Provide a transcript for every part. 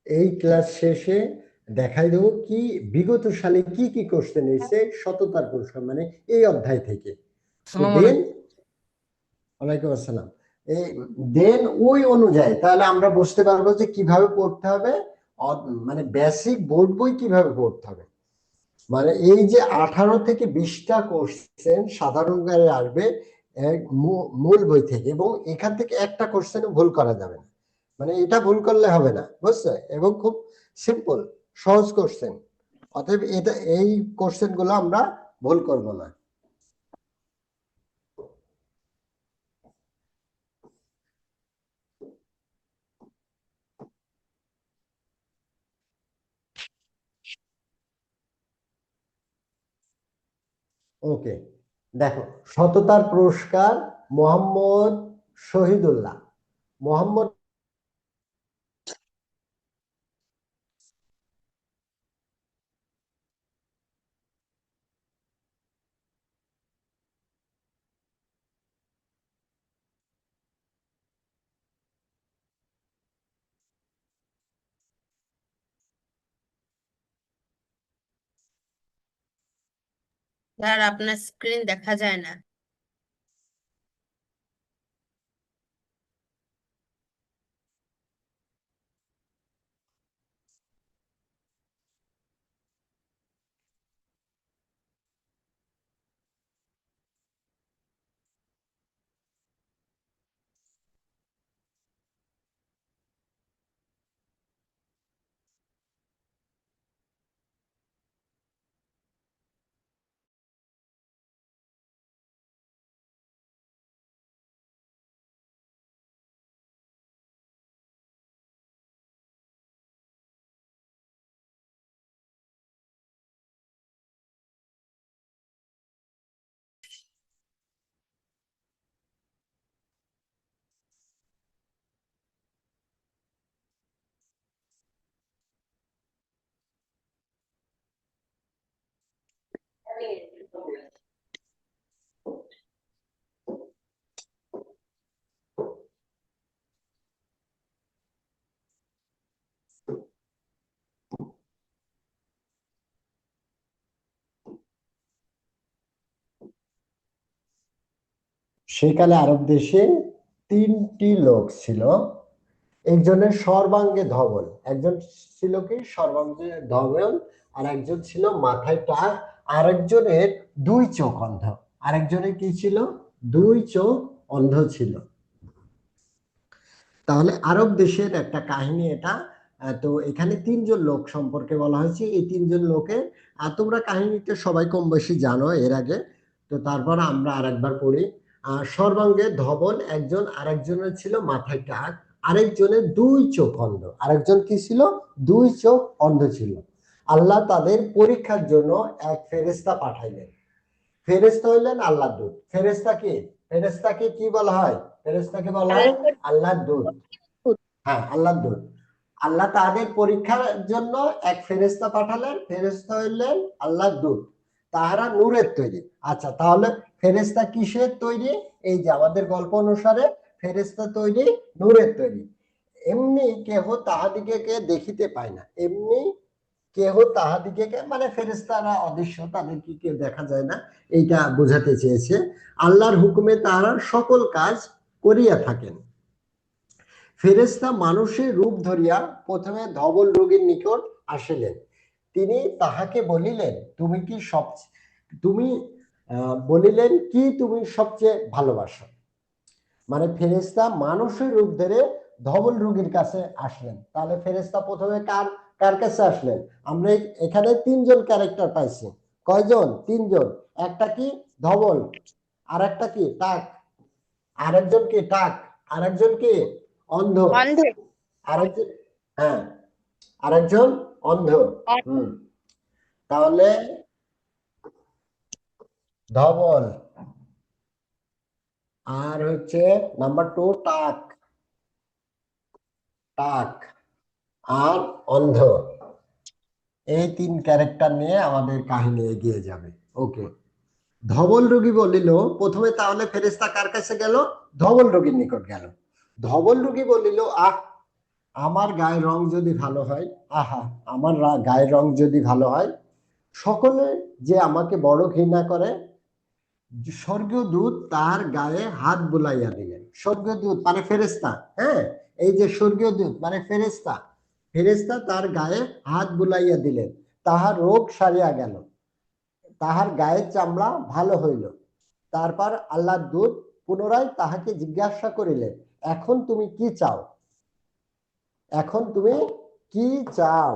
এই ক্লাস শেষে দেখাই দেবো কি বিগত সালে কি কি কোশ্চেন এসেছে সততার পুরস্কার মানে এই অধ্যায় থেকে। তো আসসালামু দেন, আলাইকুম। ওয়ালাইকুম আসসালাম। এই দেন ওই অনুযায়ী তাহলে আমরা বুঝতে পারবো যে কিভাবে পড়তে হবে, মানে বেসিক বোর্ড বই কিভাবে পড়তে হবে। মানে এই যে 18 থেকে 20টা কোশ্চেন সাধারণ জ্ঞানের আসবে মূল বই থেকে, এবং এখান থেকে একটা কোশ্চেন ভুল করা যাবে না, মানে এটা ভুল করলে হবে না, বুঝছে? এবং খুব সিম্পল, সহজ কোশ্চেন। অতএব এটা এই কোশ্চেন গুলো আমরা ভুল করব না। ওকে, দেখো, সততার পুরস্কার মোহাম্মদ শহীদুল্লাহ। মোহাম্মদ স্যার আপনার স্ক্রিন দেখা যায় না। সেকালে আরব দেশে তিনটি লোক ছিল। একজনের সর্বাঙ্গে ধবল, একজন ছিল কি সর্বাঙ্গে ধবল, আর একজন ছিল মাথায় টাক, আরেকজনের দুই চোখ অন্ধ। আরেকজনের কি ছিল? দুই চোখ অন্ধ ছিল। তাহলে আরব দেশের একটা কাহিনী এটা। তো এখানে তিনজন লোক সম্পর্কে বলা হয়েছে। এই তিনজন লোকের তোমরা কাহিনীটা সবাই কম বেশি জানো এর আগে, তো তারপর আমরা আরেকবার পড়ি। সর্বাঙ্গে ধবল একজন, আরেকজনের ছিল মাথায় টাক, আরেকজনের দুই চোখ অন্ধ। আরেকজন কি ছিল? দুই চোখ অন্ধ ছিল। আল্লাহ তাদের পরীক্ষার জন্য এক ফেরেশতা পাঠাইলেন। ফেরেশতা হইলেন আল্লাহর দূত। ফেরেশতাকে কি বলা হয়? ফেরেশতাকে বলা হয় আল্লাহর দূত। হ্যাঁ, আল্লাহর দূত। আল্লাহ তাদের পরীক্ষার জন্য এক ফেরেশতা পাঠালেন। ফেরেশতা হইলেন আল্লাহর দূত। তাহারা নূরের তৈরি। আচ্ছা, তাহলে ফেরেশতা কিসের তৈরি? এই যে আমাদের গল্প অনুসারে ফেরেশতা তৈরি নূরের তৈরি। এমনি কেহ তাহাদিগকে দেখিতে পায় না। এমনি কেহ তাহাদিগকে, মানে ফেরেশতারা অদৃশ্য, তাদেরকে কেউ দেখা যায় না, এইটা বোঝাতে চেয়েছে। আল্লাহর হুকুমে তাহারা সকল কাজ করিয়া থাকেন। ফেরেশতা মানুষের রূপ ধরিয়া প্রথমে ধবল রোগীর নিকট আসিলেন। তিনি তাহাকে বলিলেন, তুমি কি সব তুমি বলিলেন কি তুমি সবচেয়ে ভালোবাসো। মানে ফেরেশতা মানুষের রূপ ধরে ধবল রোগীর কাছে আসলেন। তাহলে ফেরেশতা প্রথমে কার কার কাছে আসলেন? আমরা এখানে তিনজন ক্যারেক্টার পাইছি। কয়জন? তিনজন। একটা কি? ধবল। আর একটা কি? টাক। আরেকজন কি? টাক। আরেকজন কি? অন্ধ। অন্ধ। আরেকজন, হ্যাঁ, আরেকজন অন্ধ। হুম, তাহলে ধবল, আর হচ্ছে নাম্বার 2 টাক, টাক আর অন্ধ। এই তিন ক্যারেক্টার নিয়ে আমাদের কাহিনী এগিয়ে যাবে। ওকে, ধবল রোগী বলিল, প্রথমে তাহলে ফেরেশতা কার কাছে গেল? ধবল রোগীর নিকট গেল। ধবল রোগী বলিল, আহ, আমার গায়ের রং যদি ভালো হয়, আহা, আমার গায়ের রং যদি ভালো হয়, সকলে যে আমাকে বড় ঘৃণা করে, স্বর্গীয় দূত তার গায়ে হাত বুলাইয়া দিলেন। স্বর্গীয় দূত মানে ফেরেশতা, হ্যাঁ, এই যে স্বর্গীয় দূত মানে ফেরেশতা, ফেরেশতা তার গায়ে হাত বুলাইয়া দিলেন, তাহার রোগ সারিয়া গেল, তাহার গায়ের চামড়া ভালো হইল। তারপর আল্লাহর দূত পুনরায় তাহাকে জিজ্ঞাসা করিলেন, এখন তুমি কি চাও? এখন তুমি কি চাও?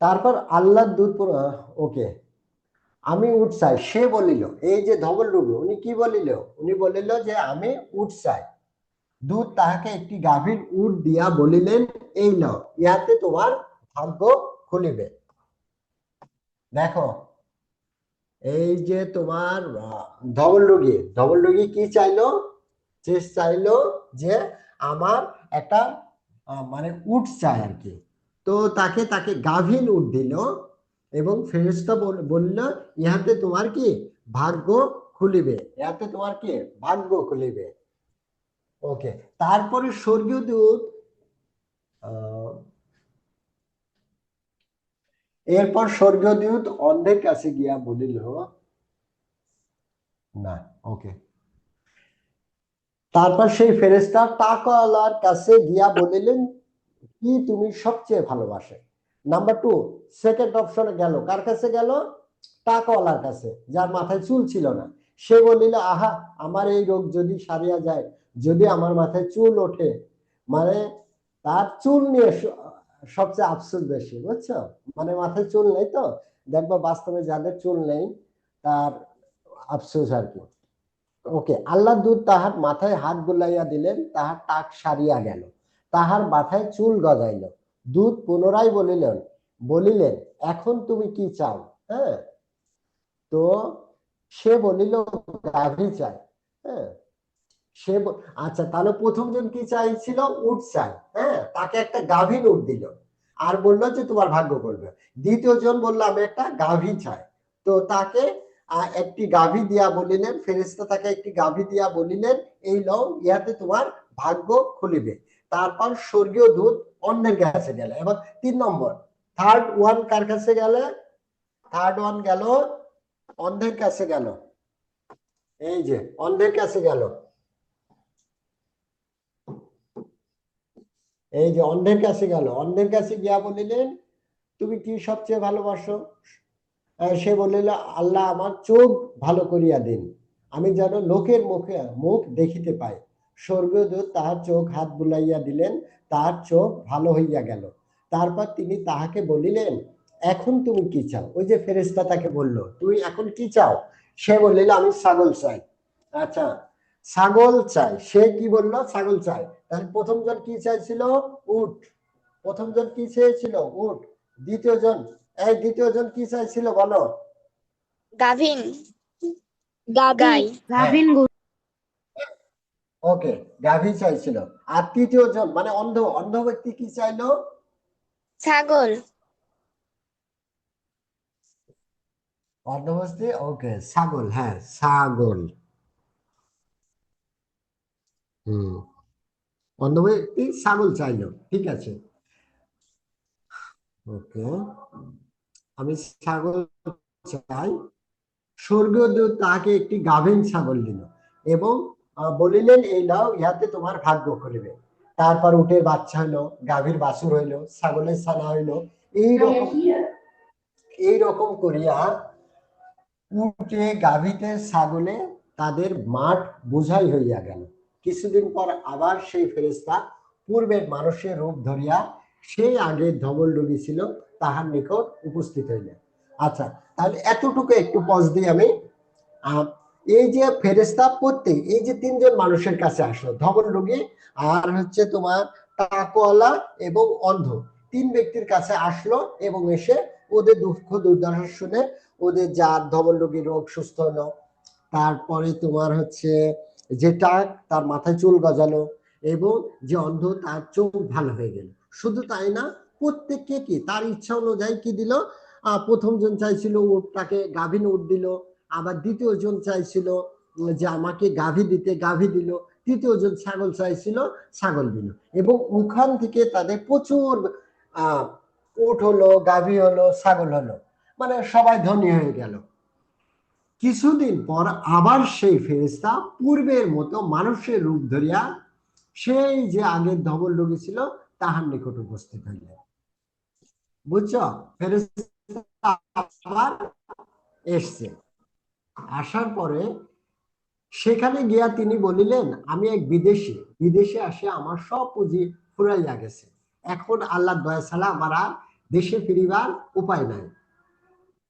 তারপর আল্লাহর দূত ওকে, আমি উট চাই। সে বলিল, এই যে ধবল রূপ, উনি কি বলিল? উনি বলিল যে আমি উট চাই। দূত তাহাকে একটি গাভীর উট দিয়া বলিলেন, এই নাও, ইহাতে তোমার ভাগ্য খুলিবে। দেখো, এই যে তোমার ধবল রোগী কি চাইলো? যে চাইলো যে আমার একটা মানে উট চাই আর কি। তো তাকে তাকে গাভীর উট দিল এবং ফেরেশতা বলল, ইহাতে তোমার কি ভাগ্য খুলিবে, ইহাতে তোমার কি ভাগ্য খুলিবে। ওকে, তারপরে স্বর্গীয় দূত এরপর স্বর্গীয় দূত অন্ধের কাছে গিয়া বলিল, না, ওকে, তারপর সেই ফেরেশতা টাকাওয়ালার কাছে গিয়া বলিলেন, কি তুমি সবচেয়ে ভালোবাসে? নাম্বার টু, সেকেন্ড অপশনে গেল, কার কাছে গেল? টাকাওয়ালার কাছে, যার মাথায় চুল ছিল না। সে বলিল, আহা, আমার এই রোগ যদি সারিয়া যায়, যদি আমার মাথায় চুল ওঠে, মানে তার চুল নিয়ে সবচেয়ে আফসোস বেশি, বুঝছো? মানে মাথায় চুল নেই, তো দেখবো বাস্তবে যাদের চুল নেই তার আফসোস আর কি। ওকে, আল্লাহ দূত তাহার মাথায় হাত বুলাইয়া দিলেন, তাহার টাক সারিয়া গেল, তাহার মাথায় চুল গজাইল। দূত পুনরায় বলিলেন, এখন তুমি কি চাও? হ্যাঁ, তো সে বলিল, গাভী চাই। হ্যাঁ, আচ্ছা, তাহলে প্রথম জন কি চাইছিল? উট চাই। হ্যাঁ, তাকে একটা গাভীর উট দিল আর বললো যে তোমার ভাগ্য করবে। দ্বিতীয় জন বললো, আমি একটা গাভী চাই। তো তাকে একটি গাভী দিয়া বলিলেন, ফেরেশতা তাকে একটি গাভী দিয়া বলিলেন, এই লও, ইহাতে তোমার ভাগ্য খুলিবে। তারপর স্বর্গীয় দূত অন্যের কাছে গেলে। এবার 3 নম্বর, থার্ড ওয়ান কার কাছে গেলে? থার্ড ওয়ান গেল অন্ধের কাছে গেল। এই যে অন্ধের কাছে গেল, এই যে অন্ধের কাছে গেল, অন্ধের কাছে গিয়া বলিলেন, তুমি কি সবচেয়ে ভালোবাসো? সে বলিল, আল্লাহ আমার চোখ ভালো করিয়া দিন, আমি যেন লোকের মুখ দেখিতে পাই। স্বর্গদূত তাহার চোখ হাত বুলাইয়া দিলেন, তাহার চোখ ভালো হইয়া গেল। তারপর তিনি তাহাকে বলিলেন, এখন তুমি কি চাও? ওই যে ফেরেশতা তাকে বলল, তুমি এখন কি চাও? সে বলিল, আমি ছাগল চাই। আচ্ছা, ছাগল চাই। সে কি বললো? ছাগল চাই। তাহলে প্রথম জন কি চাইছিল? উট। প্রথম জন কি চেয়েছিল? উট। দ্বিতীয় জন, দ্বিতীয় জন কি চাইছিল বলো? গাভিন গাই গাভিন ওকে, গাভী চাইছিল। আর তৃতীয় জন মানে অন্ধ, অন্ধ ব্যক্তি কি চাইলো? ছাগল অন্ধ ব্যক্তি, ওকে, ছাগল। হ্যাঁ, ছাগল। হম, অন্ধ ব্যক্তি ছাগল চাইলো, ঠিক আছে। ওকে, আমি ছাগল চাই। স্বর্গীয় দূত তাহাকে একটি গাভীন ছাগল দিল এবং বলিলেন, এই নাও, ইহাতে তোমার ভাগ্য খুলিবে। তারপর উটের বাচ্চা হইলো, গাভীর বাছুর হইলো, ছাগলের ছানা হইলো। এইরকম করিয়া উটে, গাভীতে, ছাগলে তাদের মাঠ বোঝাই হইয়া গেল। কিছুদিন পর আবার সেই ফেরেশতা পূর্বের মানুষের রূপ ধরিয়া সেই আগের ধবল রোগী ছিল তাহার নিকট উপস্থিত হইলেন। আচ্ছা, তাহলে এতটুকু একটু পজ দিই আমি। এই যে ফেরেশতা প্রত্যেক, এই যে 3 জন মানুষের কাছে আসলো, ধবল রোগী আর হচ্ছে তোমার টাকওয়ালা এবং অন্ধ, 3 ব্যক্তির কাছে আসলো এবং এসে ওদের দুঃখ দুর্দশা শুনে ওদের যার ধবল রোগী রোগ সুস্থ হলো। তারপরে তোমার হচ্ছে যেটা তার মাথায় চুল গজালো এবং যে অন্ধ তার চোখ ভালো হয়ে গেল। শুধু তাই না, প্রত্যেককে কি তার ইচ্ছা অনুযায়ী কি দিল? প্রথম জন চাইছিল উট, তাকে গাভীন উট দিল। আবার দ্বিতীয় জন চাইছিল যে আমাকে গাভী দিতে, গাভী দিল। তৃতীয় জন ছাগল চাইছিল, ছাগল দিল। এবং ওখান থেকে তাদের প্রচুর আহ উট হলো, গাভী হলো, ছাগল হলো, মানে সবাই ধনী হয়ে গেল। কিছুদিন পর আবার সেই ফেরেশতা পূর্বের মতো মানুষের রূপ ধরিয়া সেই যে আগের ধবল রোগী ছিল তাহার নিকট উপস্থিত হইলেন। বুঝছো? ফেরেশতা আবার এসছে। আসার পরে সেখানে গিয়া তিনি বলিলেন, আমি এক বিদেশি, বিদেশে আসে আমার সব পুঁজি ফুরাইয়া গেছে, এখন আল্লাহর দয়া ছাড়া আমার আর দেশে ফিরিবার উপায় নাই।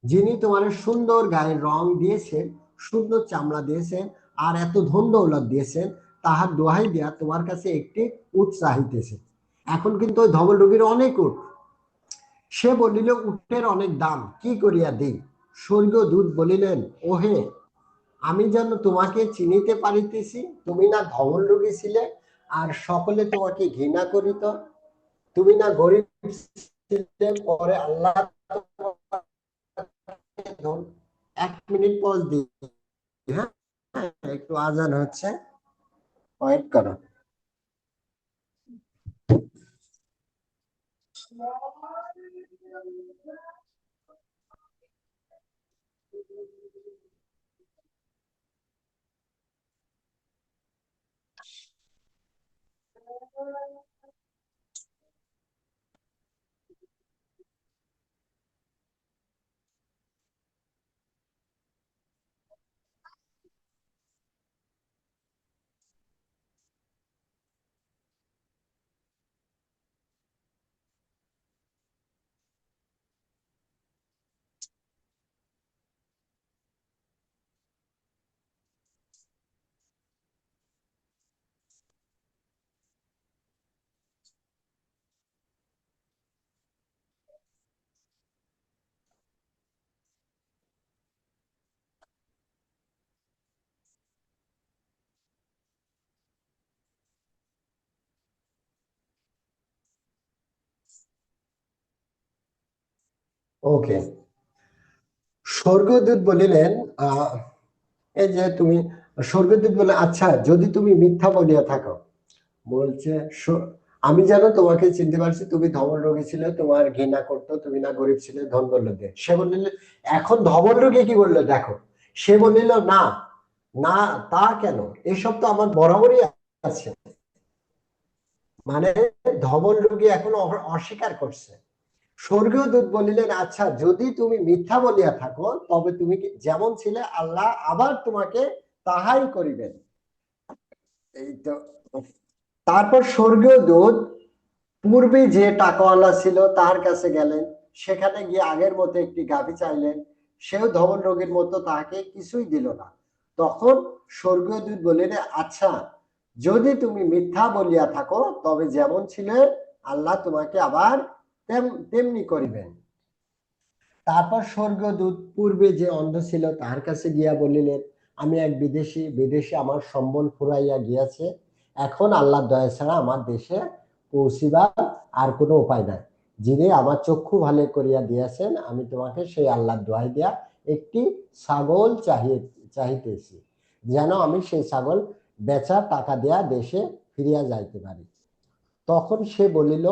যিনি তোমার সুন্দর গায়ের রং দিয়েছেন, সুন্দর চামড়া দিয়েছেন, আর এত ধন দৌলত দিয়েছেন, তাহার দোহাই দিয়া তোমার কাছে একটি উট চাহিতেছে। এখন কিন্তু ওই ধবল রোগীর অনেক উট। সে বলিল, উটের অনেক দাম, কি করিয়া দিই? স্বর্গীয় দূত বলিলেন, ওহে, আমি যেন তোমাকে চিনিতে পারিতেছি, তুমি না ধবল রোগী ছিলে, আর সকলে তোমাকে ঘৃণা করিত। তুমি না গরিব ছিলে, পরে আল্লাহ তোমাকে 1 মিনিট পজ দিই। হ্যাঁ, একটু আজান হচ্ছে, ওয়েট করো। ওকে। স্বর্গদূত বলিলেন, এই যে তুমি, স্বর্গদূত বলে, আচ্ছা যদি তুমি মিথ্যা বলিয়া থাকো, বলছে আমি যেন তোমাকে চিনতে পারছি, তুমি ধবল রোগী ছিলে, তোমার ঘৃণা করতো, তুমি না গরিব ছিলে, ধন বললো দিয়ে। সে বলিল, এখন ধবল রোগী কি বললো দেখো। সে বলিল, না না, তা কেন, এসব তো আমার বরাবরই আছে। মানে ধবল রোগী এখন অস্বীকার করছে। স্বর্গীয় দূত বলিলেন, আচ্ছা যদি তুমি মিথ্যা বলিয়া থাকো, তবে তুমি যেমন ছিলে আল্লাহ আবার তোমাকে তাহাই করিবেন। এই তো। তারপর স্বর্গীয় দূত পূর্বে যে টাকাওয়ালা ছিল তার কাছে গেলেন, সেখানে গিয়ে আগের মতো একটি গাভী চাইলেন। সেও ধবল রোগীর মতো তাহাকে কিছুই দিল না। তখন স্বর্গীয় দূত বলিলেন, আচ্ছা যদি তুমি মিথ্যা বলিয়া থাকো, তবে যেমন ছিলে আল্লাহ তোমাকে আবার তেমনি করিবেন। তারপর স্বর্গদূত পূর্বে যে অন্ধ ছিল তার কাছে গিয়া বলিলেন, আমি এক বিদেশি, বিদেশে আমার সম্বল ফুরাইয়া গিয়াছে, এখন আল্লাহর দয়া ছাড়া আমার দেশে পৌঁছিবার আর কোনো উপায় নাই। যিনি আমার চক্ষু ভালো করিয়া দিয়েছেন, আমি তোমাকে সেই আল্লাহর দোয়াই দিয়া একটি ছাগল চাহিতেছি, যেন আমি সেই ছাগল বেচা টাকা দেয়া দেশে ফিরিয়া যাইতে পারি। তখন সে বলিল,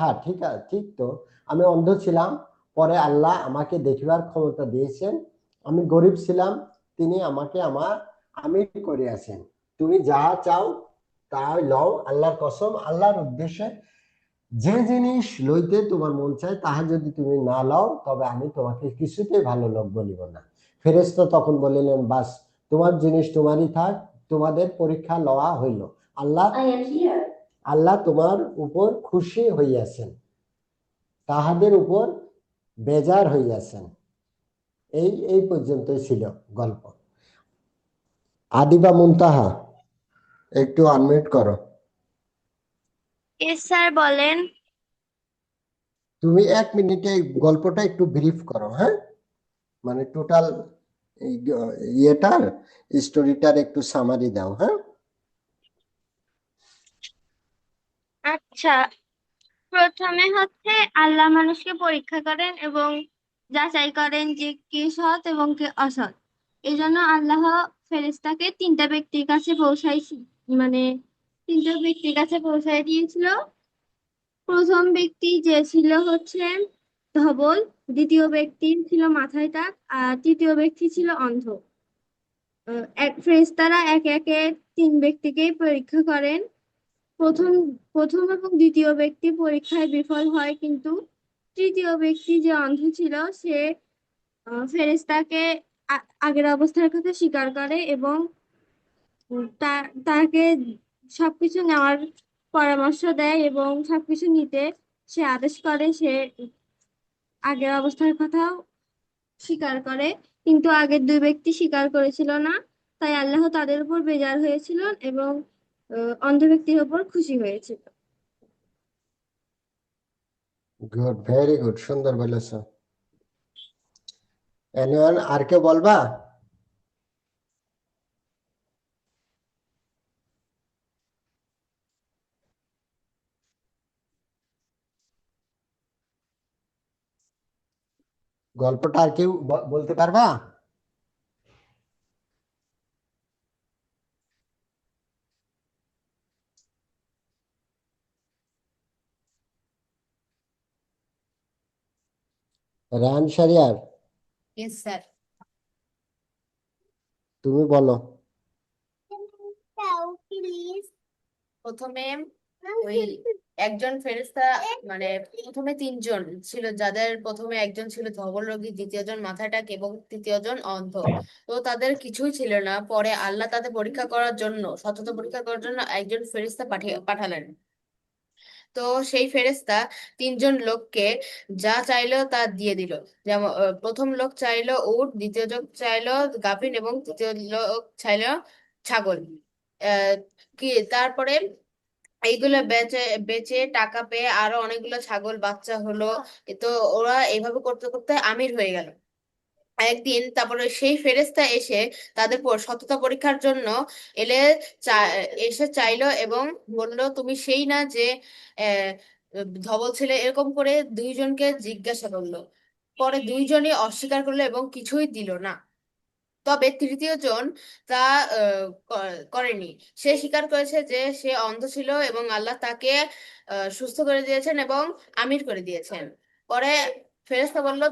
হ্যাঁ ঠিক আছে, ঠিক তো, আমি অন্ধ ছিলাম, পরে আল্লাহ আমাকে দেখিবার ক্ষমতা দিয়েছেন। আমি গরিব ছিলাম, তিনি আমাকে আমার আমির করিয়াছেন। তুমি যাহা চাও তাই লও, আল্লাহর কসম, আল্লাহর উদ্দেশ্যে যে জিনিস লইতে তোমার মন চায় তাহা যদি তুমি না লও, তবে আমি তোমাকে কিছুতেই ভালো লোক বলিব না। ফেরেশতা তখন বলিলেন, বাস, তোমার জিনিস তোমারই থাক, তোমাদের পরীক্ষা লওয়া হইল। আল্লাহ আল্লাহ তোমার উপর খুশি হইয়াছেন, তাহাদের উপর বেজার হইয়াছেন। এই এই পর্যন্তই ছিল গল্প। আদিবা মুনতাহা, একটু আনমিউট করো। স্যার বলেন। তুমি 1 মিনিটে এই গল্পটা একটু ব্রিফ করো, হ্যাঁ, মানে টোটাল ইয়েটার স্টোরিটার একটু সামারি দাও, হ্যাঁ। আচ্ছা, প্রথমে হচ্ছে আল্লাহ মানুষকে পরীক্ষা করেন এবং যাচাই করেন যে কে সৎ এবং কে অসৎ। এই জন্য আল্লাহ ফেরেশতাকে তিনটা ব্যক্তির কাছে মানে তিনটা ব্যক্তির কাছে পৌঁছায় দিয়েছিল। প্রথম ব্যক্তি যে ছিল হচ্ছে ধবল, দ্বিতীয় ব্যক্তি ছিল মাথায় টাক, আর তৃতীয় ব্যক্তি ছিল অন্ধ। এক ফেরেশতারা একে একে তিন ব্যক্তিকেই পরীক্ষা করেন। প্রথম প্রথম এবং দ্বিতীয় ব্যক্তি পরীক্ষায় বিফল হয়, কিন্তু তৃতীয় ব্যক্তি যে অন্ধ ছিল সে ফেরেশতাকে আগের অবস্থার কথা স্বীকার করে এবং তাকে সবকিছু নেওয়ার পরামর্শ দেয় এবং সবকিছু নিতে সে আদেশ করে। সে আগের অবস্থার কথাও স্বীকার করে, কিন্তু আগের দুই ব্যক্তি স্বীকার করেছিল না। তাই আল্লাহ তাদের উপর বেজার হয়েছিলেন এবং অন্ধ ব্যক্তির উপর খুশি হয়েছিল। গুড, ভেরি গুড, সুন্দর বলেছো। এনিওয়ান, আর কেউ বলবা? গল্পটা আর কেউ বলতে পারবা? রান শারিয়ার, ইয়েস স্যার। তুমি বলো। প্রথমে ওই একজন ফেরেশতা, মানে প্রথমে তিনজন ছিল, যাদের প্রথমে একজন ছিল ধবল রোগী, দ্বিতীয়জন মাথাটাক এবং তৃতীয়জন অন্ধ। তো তাদের কিছুই ছিল না। পরে আল্লাহ তাদের পরীক্ষা করার জন্য, সততা পরীক্ষা করার জন্য একজন ফেরেশতা পাঠালেন। তো সেই ফেরেশতা তিনজন লোককে যা চাইলো তা দিয়ে দিল। যেমন প্রথম লোক চাইলো উট, দ্বিতীয় লোক চাইলো গাভীন এবং তৃতীয় লোক চাইলো ছাগল। আহ, কি তারপরে এইগুলো বেচে বেচে টাকা পেয়ে আরো অনেকগুলো ছাগল বাচ্চা হলো। তো ওরা এইভাবে করতে করতে আমির হয়ে গেল। একদিন তারপরে সেই ফেরেশতা এসে তাদের সততা পরীক্ষার জন্য এলে, এসে চাইলো এবং বলল, তুমি সেই না যে আহ, ধবল ছেলে? এরকম করে দুইজনকে জিজ্ঞাসা করলো। পরে দুইজনই অস্বীকার করলো এবং কিছুই দিল না। তবে তৃতীয় জন তা করেনি। সে স্বীকার করেছে যে সে অন্ধ ছিল এবং আল্লাহ তাকে সুস্থ করে দিয়েছেন এবং আমির করে দিয়েছেন। পরে ফেরেশতা বলল,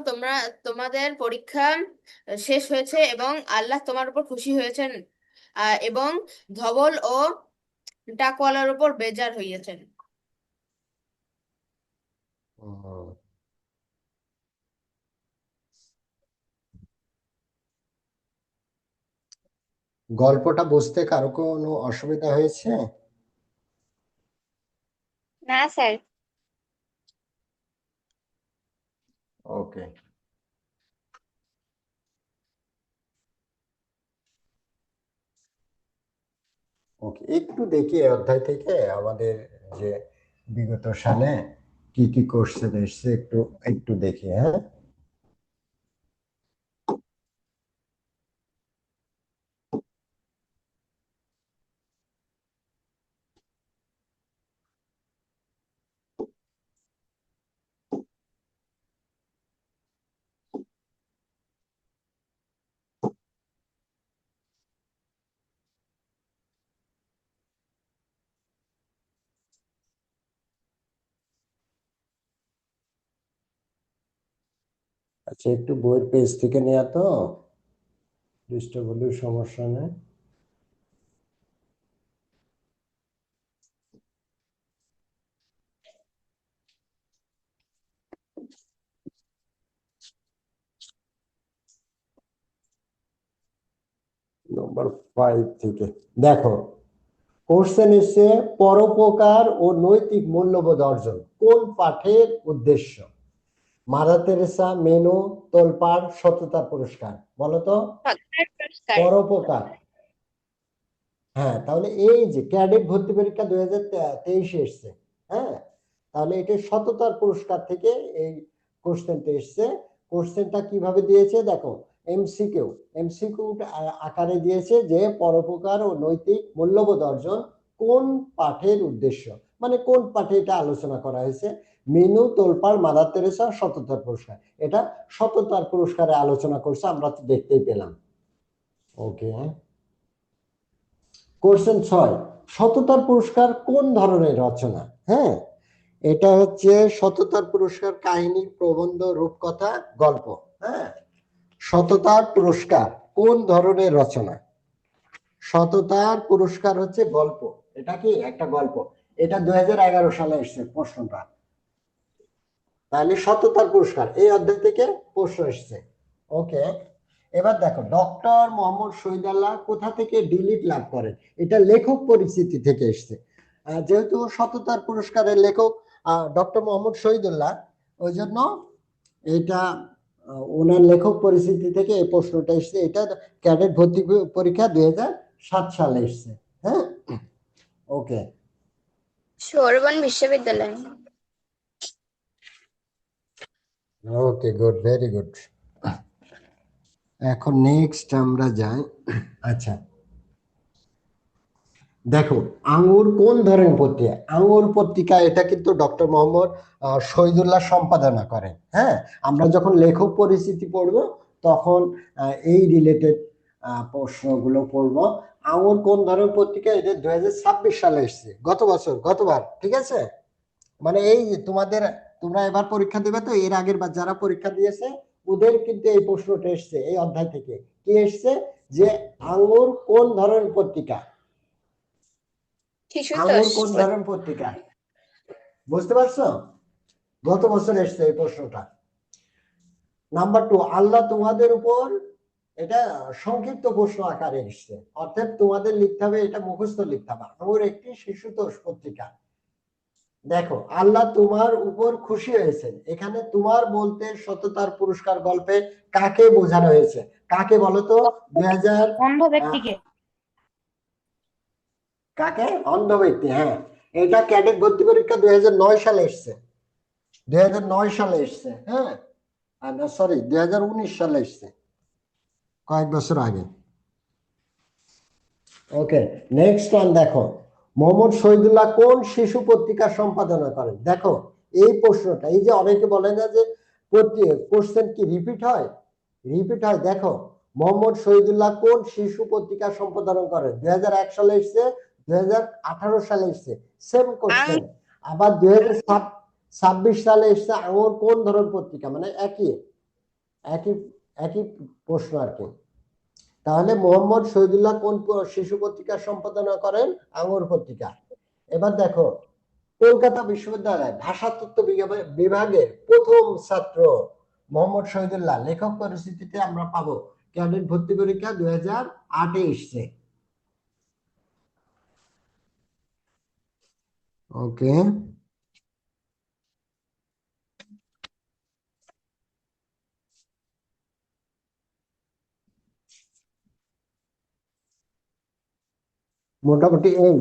তোমাদের পরীক্ষা শেষ হয়েছে এবং আল্লাহ তোমার উপর খুশি হয়েছেন, এবং ধবল ও টাকওয়ালার উপর বেজার হইয়াছেন। হুম। গল্পটা বুঝতে কারো কোনো অসুবিধা হয়েছে? না স্যার। ওকে, ওকে, একটু দেখি এই অধ্যায় থেকে আমাদের যে বিগত সালে কি কি কোশ্চেন এসছে একটু একটু দেখি, হ্যাঁ। আচ্ছা, একটু বইয়ের পেজ থেকে নেওয়া তো, ডিস্টার্ব হলেও সমস্যা নেই। নম্বর 5 থেকে দেখো, কোশ্চেন এসছে পরোপকার ও নৈতিক মূল্যবোধ অর্জন কোন পাঠের উদ্দেশ্য? মাদার তেরেসা, মেনু, তোলপাড়, সততা পুরস্কার, বলো তো। পুরস্কার। পরোপকার, হ্যাঁ, তাহলে এই যে ক্যাডেট ভর্তি পরীক্ষা 2023 এসছে, হ্যাঁ, তাহলে এটা সততার পুরস্কার থেকে এই কোশ্চেনটা এসছে। কোশ্চেনটা কিভাবে দিয়েছে দেখো, এমসিকিউ এমসিকিউ আকারে দিয়েছে যে পরোপকার ও নৈতিক মূল্যবোধ অর্জন কোন পাঠের উদ্দেশ্য, মানে কোন পাঠে এটা আলোচনা করা হয়েছে। মেনু, তোলপাড়, মাদার তেরেসা, সততার পুরস্কার, এটা সততার পুরস্কারে আলোচনা করছে, আমরা তো দেখতেই পেলাম। ওকে, কোশ্চেন 6, সততার পুরস্কার কোন ধরনের রচনা? হ্যাঁ, এটা হচ্ছে সততার পুরস্কার কাহিনী, প্রবন্ধ, রূপকথা, গল্প। হ্যাঁ, সততার পুরস্কার কোন ধরনের রচনা? সততার পুরস্কার হচ্ছে গল্প। এটা কি একটা গল্প? এটা 2011 সালে এসেছে প্রশ্নটা। তাহলে সততার পুরস্কার এই অধ্যায় থেকে প্রশ্ন এসেছে। ওকে, এবার দেখো ডক্টর মোহাম্মদ শহীদুল্লাহ কোথা থেকে ডিলিট লাভ করেন? এটা লেখক পরিচিতি থেকে এসেছে। যেহেতু সততার পুরস্কারের লেখক ডক্টর মোহাম্মদ শহীদুল্লাহ, ওই জন্য এটা ওনার লেখক পরিচিতি থেকে এই প্রশ্নটা এসেছে। এটা ক্যাডেট ভর্তি পরীক্ষা 2007 সালে এসেছে। হ্যাঁ, ওকে। সোরবন বিশ্ববিদ্যালয়। ওকে, গুড, ভেরি গুড। এখন নেক্সট আমরা যাই। আচ্ছা, দেখো আঙ্গুর কোন ধরনের পত্রিকা? আঙ্গুর পত্রিকা এটা কিন্তু ডক্টর মোহাম্মদ শহীদুল্লাহ সম্পাদনা করেন। হ্যাঁ, আমরা যখন লেখক পরিচিতি পড়ব তখন এই রিলেটেড প্রশ্নগুলো পড়বো। আঙ্গুর কোন ধরনের পত্রিকা? এটা 2026 সালে এসেছে, গতবার। ঠিক আছে, মানে এই যে তোমরা এবার পরীক্ষা দেবে, তো এর আগের বার যারা পরীক্ষা দিয়েছে ওদের কিন্তু এই প্রশ্নটা এসছে এই অধ্যায় থেকে। কি এসছে? যে আঙ্গুর কোন ধরনের পত্রিকা? আঙ্গুর কোন শিশুতোষ। ধরনের পত্রিকা? বুঝতে পারছো? গত বছর এসছে এই প্রশ্নটা। নাম্বার 2, আল্লাহ তোমাদের উপর, এটা সংক্ষিপ্ত প্রশ্ন আকারে এসছে, অর্থাৎ তোমাদের লিখতে হবে, এটা মুখস্থ লিখতে হবে। আঙ্গুর একটি শিশুতোষ পত্রিকা। দেখো, আল্লাহ তোমার উপর খুশি হয়েছেন, এখানে তোমার বলতে সততার পুরস্কার গল্পে কাকে বোঝানো হয়েছে? কাকে বলতো? 2000 অন্ধ ব্যক্তিকে। কাকে? অন্ধ ব্যক্তি। হ্যাঁ, এটা ক্যাডেট ভর্তি পরীক্ষা 2009 সালে এসছে। 2009 সালে এসছে। হ্যাঁ, সরি 2019 সালে এসছে, কয়েক বছর আগে। ওকে, নেক্সট ওয়ান দেখো, মোহাম্মদ শহীদুল্লাহ কোন শিশু পত্রিকা সম্পাদনা করেন? দেখো এই প্রশ্নটা, এই যে অনেকে বলে না যে কোশ্চেন কি রিপিট হয়? দেখো মোহাম্মদ শহীদুল্লাহ কোন শিশু পত্রিকা সম্পাদনা করেন? 2001 সালে এসছে, 2018 সালে এসছে, সেম কোশ্চেন। আবার 2026 সালে এসছে আঙ্গুর কোন ধরনের পত্রিকা? মানে একই একই একই প্রশ্ন আর কি। তাহলে মোহাম্মদ শহীদুল্লাহ কোন শিশু পত্রিকা সম্পাদনা করেন? আঙ্গুর পত্রিকা। এবার দেখো, কলকাতা বিশ্ববিদ্যালয় ভাষাতত্ত্ব বিভাগের প্রথম ছাত্র মোহাম্মদ শহীদুল্লাহ, লেখক পরিচিতিতে আমরা পাবো ক্যাডেট ভর্তি পরীক্ষা 2008 এসছে। ওকে, মোটামুটি এই।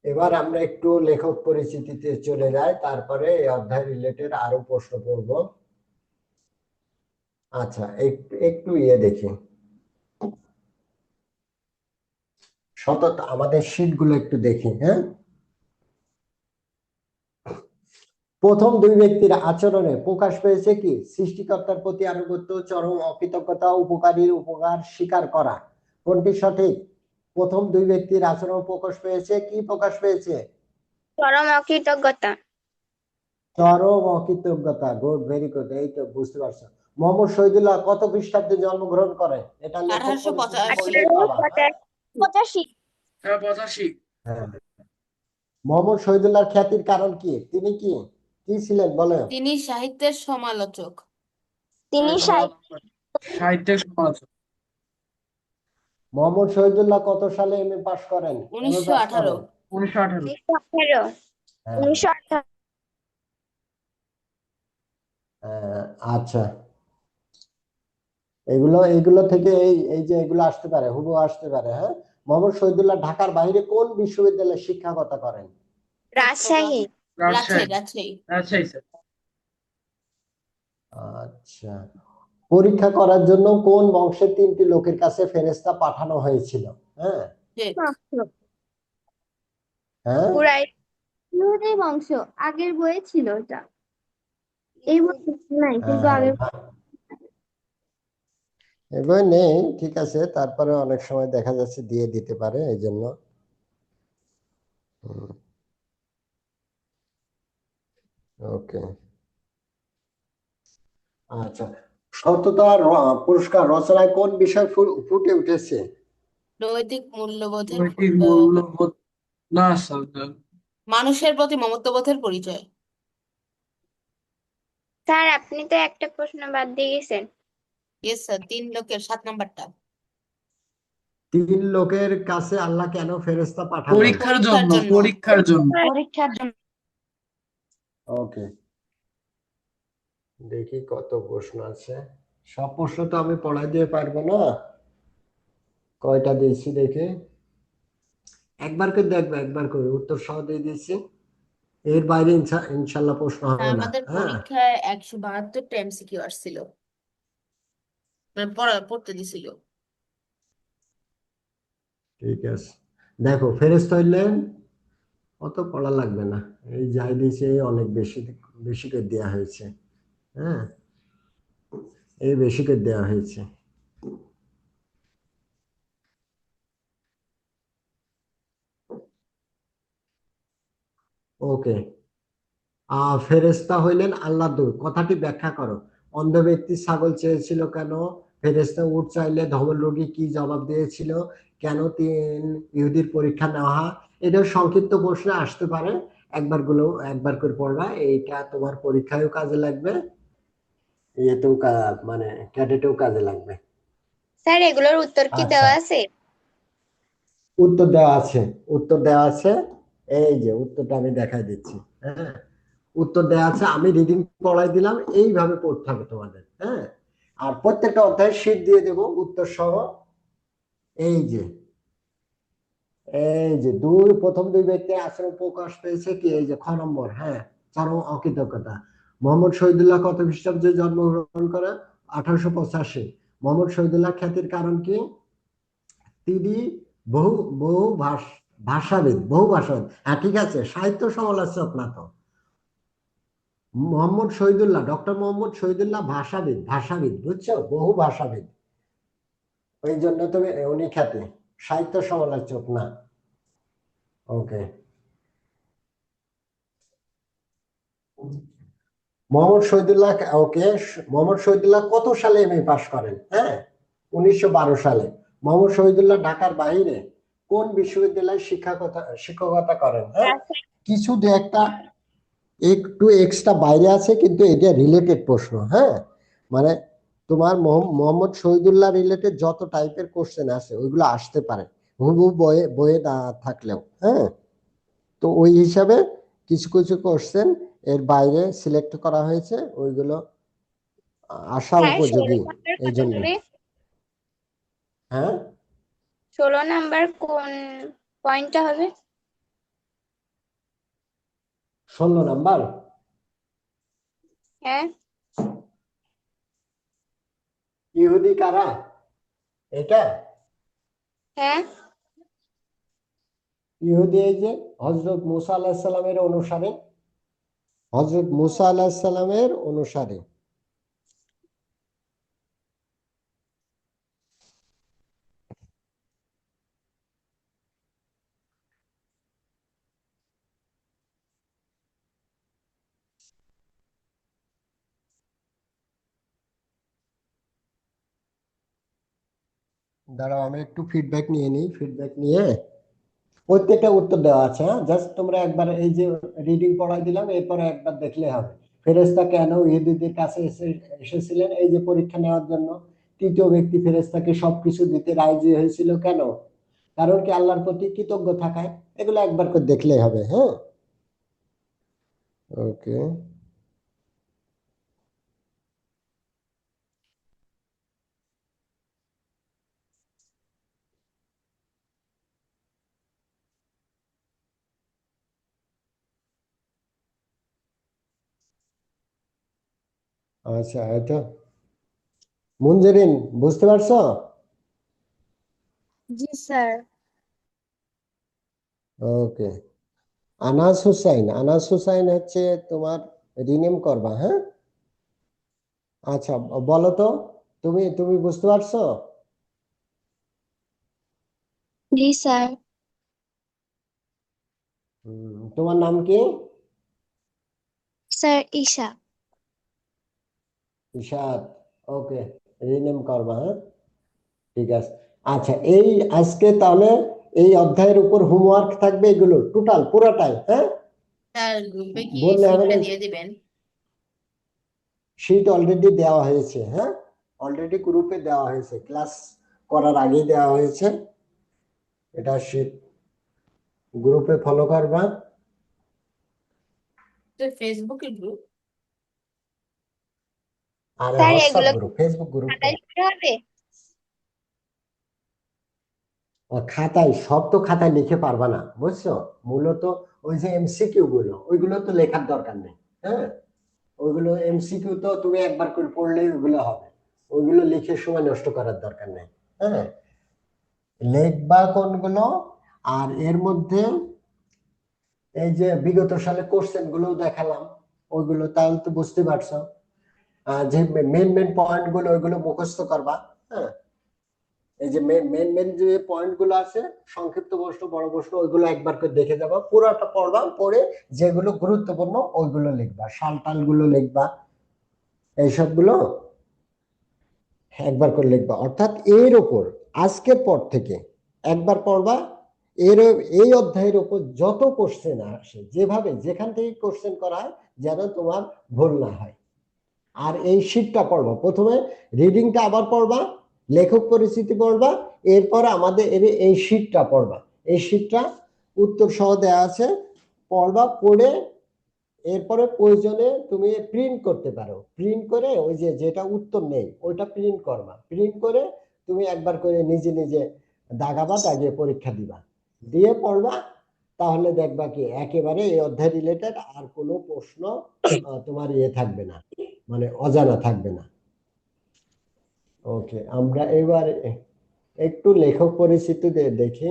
এবার আমরা একটু লেখক পরিচিতিতে চলে যাই, তারপরে এই অধ্যায় রিলেটেড আরো প্রশ্ন করব। আচ্ছা, একটু একটু দেখি, সতত আমাদের শীট গুলো একটু দেখি। হ্যাঁ, প্রথম দুই ব্যক্তির আচরণে প্রকাশ পেয়েছে কি? সৃষ্টিকর্তার প্রতি আনুগত্য, চরম অকৃতজ্ঞতা, উপকারীর উপকার স্বীকার করা। কোনটি সঠিক? প্রথম দুই ব্যক্তির আচরণ প্রকাশ পেয়েছে কি? প্রকাশ পেয়েছে চরম অকৃতজ্ঞতা। চরম অকৃতজ্ঞতা। গুড, ভেরি গুড, এই তো বুঝতে পারছো। মোহাম্মদ শহীদুল্লাহ কত খ্রিস্টাব্দে জন্মগ্রহণ করেন? এটা লেখক পরিচিতি পড়লেই পাবা। হ্যাঁ? 1885। 85। হ্যাঁ। মোহাম্মদ শহীদুল্লাহর খ্যাতির কারণ কি? তিনি কি কি ছিলেন বলে? তিনি সাহিত্যের সমালোচক। তিনি সাহিত্যিক সমালোচক। মোহাম্মদ শহীদুল্লাহ কত সালে এমএ পাশ করেন? এমএ পাশ 1918। করেন? 1918। 1918। হ্যাঁ। 1918। আচ্ছা, এগুলো থেকে এই যে এগুলো আসতে পারে, হুবহু আসতে পারে। হ্যাঁ, মোহাম্মদ শহীদুল্লাহ ঢাকার বাইরে কোন বিশ্ববিদ্যালয়ে শিক্ষকতা করেন? রাজশাহী। রাজশাহী। রাজশাহী। রাজশাহী স্যার। আচ্ছা, পরীক্ষা করার জন্য কোন বংশের 3টি লোকের কাছে ফেরেশতা পাঠানো হয়েছিল? হ্যাঁ হ্যাঁ, ইহুদি বংশ, আগের বইয়ে ছিল এটা, এই বই নাই কিন্তু আগের। এবার নেই, ঠিক আছে, তারপরে অনেক সময় দেখা যাচ্ছে দিয়ে দিতে পারে, এই জন্য। ওকে, আচ্ছা। সততা পুরস্কার রচনায় কোন বিষয় ফুটে উঠেছে? নৈতিক মূল্যবোধের নৈতিক আহ, মূল্যবোধ না স্যার। মানুষের প্রতি মমত্ববোধের পরিচয়। স্যার আপনি তো একটা প্রশ্ন বাদ দিয়ে গেছেন। ইয়েস স্যার, 3 লোকের 7 নাম্বারটা। তিন লোকের কাছে আল্লাহ কেন ফেরেশতা পাঠালেন? পরীক্ষার পরীক্ষার জন্য, জন্য। পরীক্ষার জন্য। ওকে, দেখি কত প্রশ্ন আছে। সব প্রশ্ন তো আমি পড়াই দিয়ে পারবো না, কয়টা দিয়েছি দেখি। একবার করে দেখবে, একবার করে উত্তর সহ দিয়ে দিয়েছি। এর বাইরে ইনশাল্লাহ প্রশ্ন হবে না, আমাদের হ্যাঁ। পরীক্ষায় 172টা এমসিকিউ আসছিল, মানে পড়তে দিছিল। ঠিক আছে, দেখো ফেরেশতা হইলেন, অত পড়া লাগবে না। এই যাই দিয়েছে অনেক বেশি বেশি করে দেওয়া হয়েছে, হ্যাঁ, এই বেশি করে দেওয়া হয়েছে। ওকে, ফেরেশতা হইলেন আল্লাহ দূত, কথাটি ব্যাখ্যা করো। অন্ধ ব্যক্তি ছাগল চেয়েছিল কেন? ফেরেশতা উট চাইলে ধবল রোগী কি জবাব দিয়েছিল? কেন তিন ইহুদির পরীক্ষা নেওয়া হয়? এটা সংক্ষিপ্ত প্রশ্ন আসতে পারে, একবার করে পড়বা, এইটা তোমার পরীক্ষায়ও কাজে লাগবে, ইয়েতেও মানে ক্যাডেটেও কাজে লাগবে। স্যার এগুলোর উত্তর কি আচ্ছা, দেওয়া আছে? উত্তর দেওয়া আছে, উত্তর দেওয়া আছে। এই যে উত্তরটা আমি দেখাই দিচ্ছি, হ্যাঁ, উত্তর দেওয়া আছে, আমি রিডিং পড়াই দিলাম, এইভাবে পড়তে হবে তোমাদের, হ্যাঁ। আর প্রত্যেকটা অধ্যায় শীট দিয়ে দেবো উত্তর সহ। এই যে, এই যে প্রথম দুই ব্যক্তি আশ্রম প্রকাশ পেয়েছে কি, এই যে খ নম্বর, হ্যাঁ, চরম অকৃতজ্ঞতা। মোহাম্মদ শহীদুল্লাহ কত খ্রিস্টাব্দে জন্মগ্রহণ করে? 1885। মোহাম্মদ শহীদুল্লাহ খ্যাতির কারণ কি? তিনি বহু বহু ভাষাবিদ, বহু ভাষাবিদ, হ্যাঁ ঠিক আছে, সাহিত্য সমালোচক না তো। মোহাম্মদ শহীদুল্লাহ, ডক্টর মোহাম্মদ শহীদুল্লাহ ভাষাবিদ, ভাষাবিদ, বুঝছো, বহু ভাষাবিদ, ওই জন্য তুমি উনি খ্যাতি, সাহিত্য সমালোচক না। ওকে, মোহাম্মদ শহীদুল্লাহ, ওকে, মোহাম্মদ শহীদুল্লাহ কত সালে এমএ পাশ করেন? হ্যাঁ, 1912 সালে। মোহাম্মদ শহীদুল্লাহ ঢাকার বাইরে কোন বিশ্ববিদ্যালয়ে শিক্ষকতা করেন? হ্যাঁ, কিছু দু একটা একটু এক্সট্রা বাইরে আছে, কিন্তু এটা রিলেটেড প্রশ্ন, হ্যাঁ, মানে তোমার মোহাম্মদ শহীদুল্লাহ রিলেটেড যত টাইপের কোশ্চেন আছে ওইগুলো আসতে পারে, হুবহু বইয়ে বইয়ে না থাকলেও, হ্যাঁ। তো ওই হিসাবে কিছু কিছু কোশ্চেন এর বাইরে সিলেক্ট করা হয়েছে, ওইগুলো আসা স্যার 16 উপযোগী, নাম্বার এই কত জন্য। হবে? হ্যাঁ, 16 নাম্বার কোন পয়েন্টটা হবে? 16 নাম্বার। হ্যাঁ। ইহুদি কারা, এটা? হ্যাঁ। ইহুদি এই যে হজরত মুসা আলাহিসাল্লামের অনুসারী, হজরত মুসা আলাহিসাল্লামের অনুসারী। দাঁড়াও, আমি একটু ফিডব্যাক নিয়ে নিই, ফিডব্যাক নিয়ে প্রত্যেকটা উত্তর দেওয়া আছে, হ্যাঁ, জাস্ট তোমরা একবার এই যে রিডিং পড়াই দিলাম, এরপরে একবার দেখলে হবে। ফেরেশতা কেন ইহুদিদের কাছে এসেছিলেন? এই যে পরীক্ষা নেওয়ার জন্য। তৃতীয় ব্যক্তি ফেরেশতাকে সবকিছু দিতে রাজি হয়েছিল কেন? কারণ কি আল্লাহর প্রতি কৃতজ্ঞ থাকায়। এগুলো একবার করে দেখলেই হবে, হ্যাঁ। ওকে, আচ্ছা, এটা মুনজেরিন, বুঝতে পারছো? জি স্যার। ওকে, আনাস হুসাইন, আনাস হুসাইন হচ্ছে তোমার রিনেম করবা, হ্যাঁ। আচ্ছা, বলো তো তুমি তুমি বুঝতে পারছো? জি স্যার। তোমার নাম কি? স্যার ঈশা। ইশাদ। ওকে, রিনেম করবা, হ্যাঁ, ঠিক আছে। আচ্ছা, এই আজকে তাহলে এই অধ্যায়ের উপর হোমওয়ার্ক থাকবে, এগুলো টোটাল পুরাটাই, হ্যাঁ, স্যার গ্রুপে কি বললে হবে শিটটা না। দিয়ে দিবেন? শীট অলরেডি দেওয়া হয়েছে, হ্যাঁ, অলরেডি গ্রুপে দেওয়া হয়েছে, ক্লাস করার আগেই দেওয়া হয়েছে। এটা শীট গ্রুপে ফলো করবা। তো ফেসবুকের গ্রুপ? আর স্যার হোয়াটসঅ্যাপ এগুলো গ্রুপ, ফেসবুক গ্রুপ খাতায় লিখতে হবে? খাতায় সব তো খাতায় লিখে পারবা না, বুঝছো? মূলত ওই যে এমসিকিউ গুলো, ওইগুলো তো লেখার দরকার নেই, হ্যাঁ, ওইগুলো এমসিকিউ তো তুমি একবার করে পড়লেই ওগুলো হবে, ওইগুলো লিখে সময় নষ্ট করার দরকার নেই, হ্যাঁ। লিখবা কোনগুলো, আর এর মধ্যে এই যে বিগত সালে কোশ্চেন গুলো দেখালাম, ওইগুলো তাহলে তো বুঝতে পারছো। যে মেন মেন পয়েন্ট গুলো ওইগুলো মুখস্থ করবা, হ্যাঁ। এই যে মেন মেন যে পয়েন্ট গুলো আছে, সংক্ষিপ্ত প্রশ্ন, বড় প্রশ্ন, ওইগুলো একবার করে দেখে যাবা, পুরোটা পড়বা, পড়ে যেগুলো গুরুত্বপূর্ণ ওইগুলো লিখবা, সাল টাল গুলো লিখবা, এইসব গুলো একবার করে লিখবা। অর্থাৎ এর উপর আজকের পর থেকে একবার পড়বা, এর এই অধ্যায়ের উপর যত কোশ্চেন আসে, যেভাবে যেখান থেকে কোশ্চেন করা হয়, যেন তোমার ভুল না হয়। আর এই শীটটা পড়বা, প্রথমে রিডিংটা আবার পড়বা, লেখক পরিচিতি পড়বা, এরপর আমাদের এই শীটটা পড়বা। এই শীটটা উত্তর সহ দেওয়া আছে, পড়বা, পড়ে এরপরে প্রয়োজনে তুমি প্রিন্ট করতে পারো, প্রিন্ট করে ওই যে যেটা উত্তর নেই ওইটা প্রিন্ট করবা, প্রিন্ট করে তুমি একবার করে নিজে নিজে দাগাবা, দাগিয়ে পরীক্ষা দিবা, দিয়ে পড়বা। তাহলে দেখবা কি একেবারে এই অধ্যায় রিলেটেড আর কোনো প্রশ্ন তোমার ইয়ে থাকবে না, মানে অজানা থাকবে না। ওকে, আমরা এবার একটু লেখক পরিচিতি দেখি।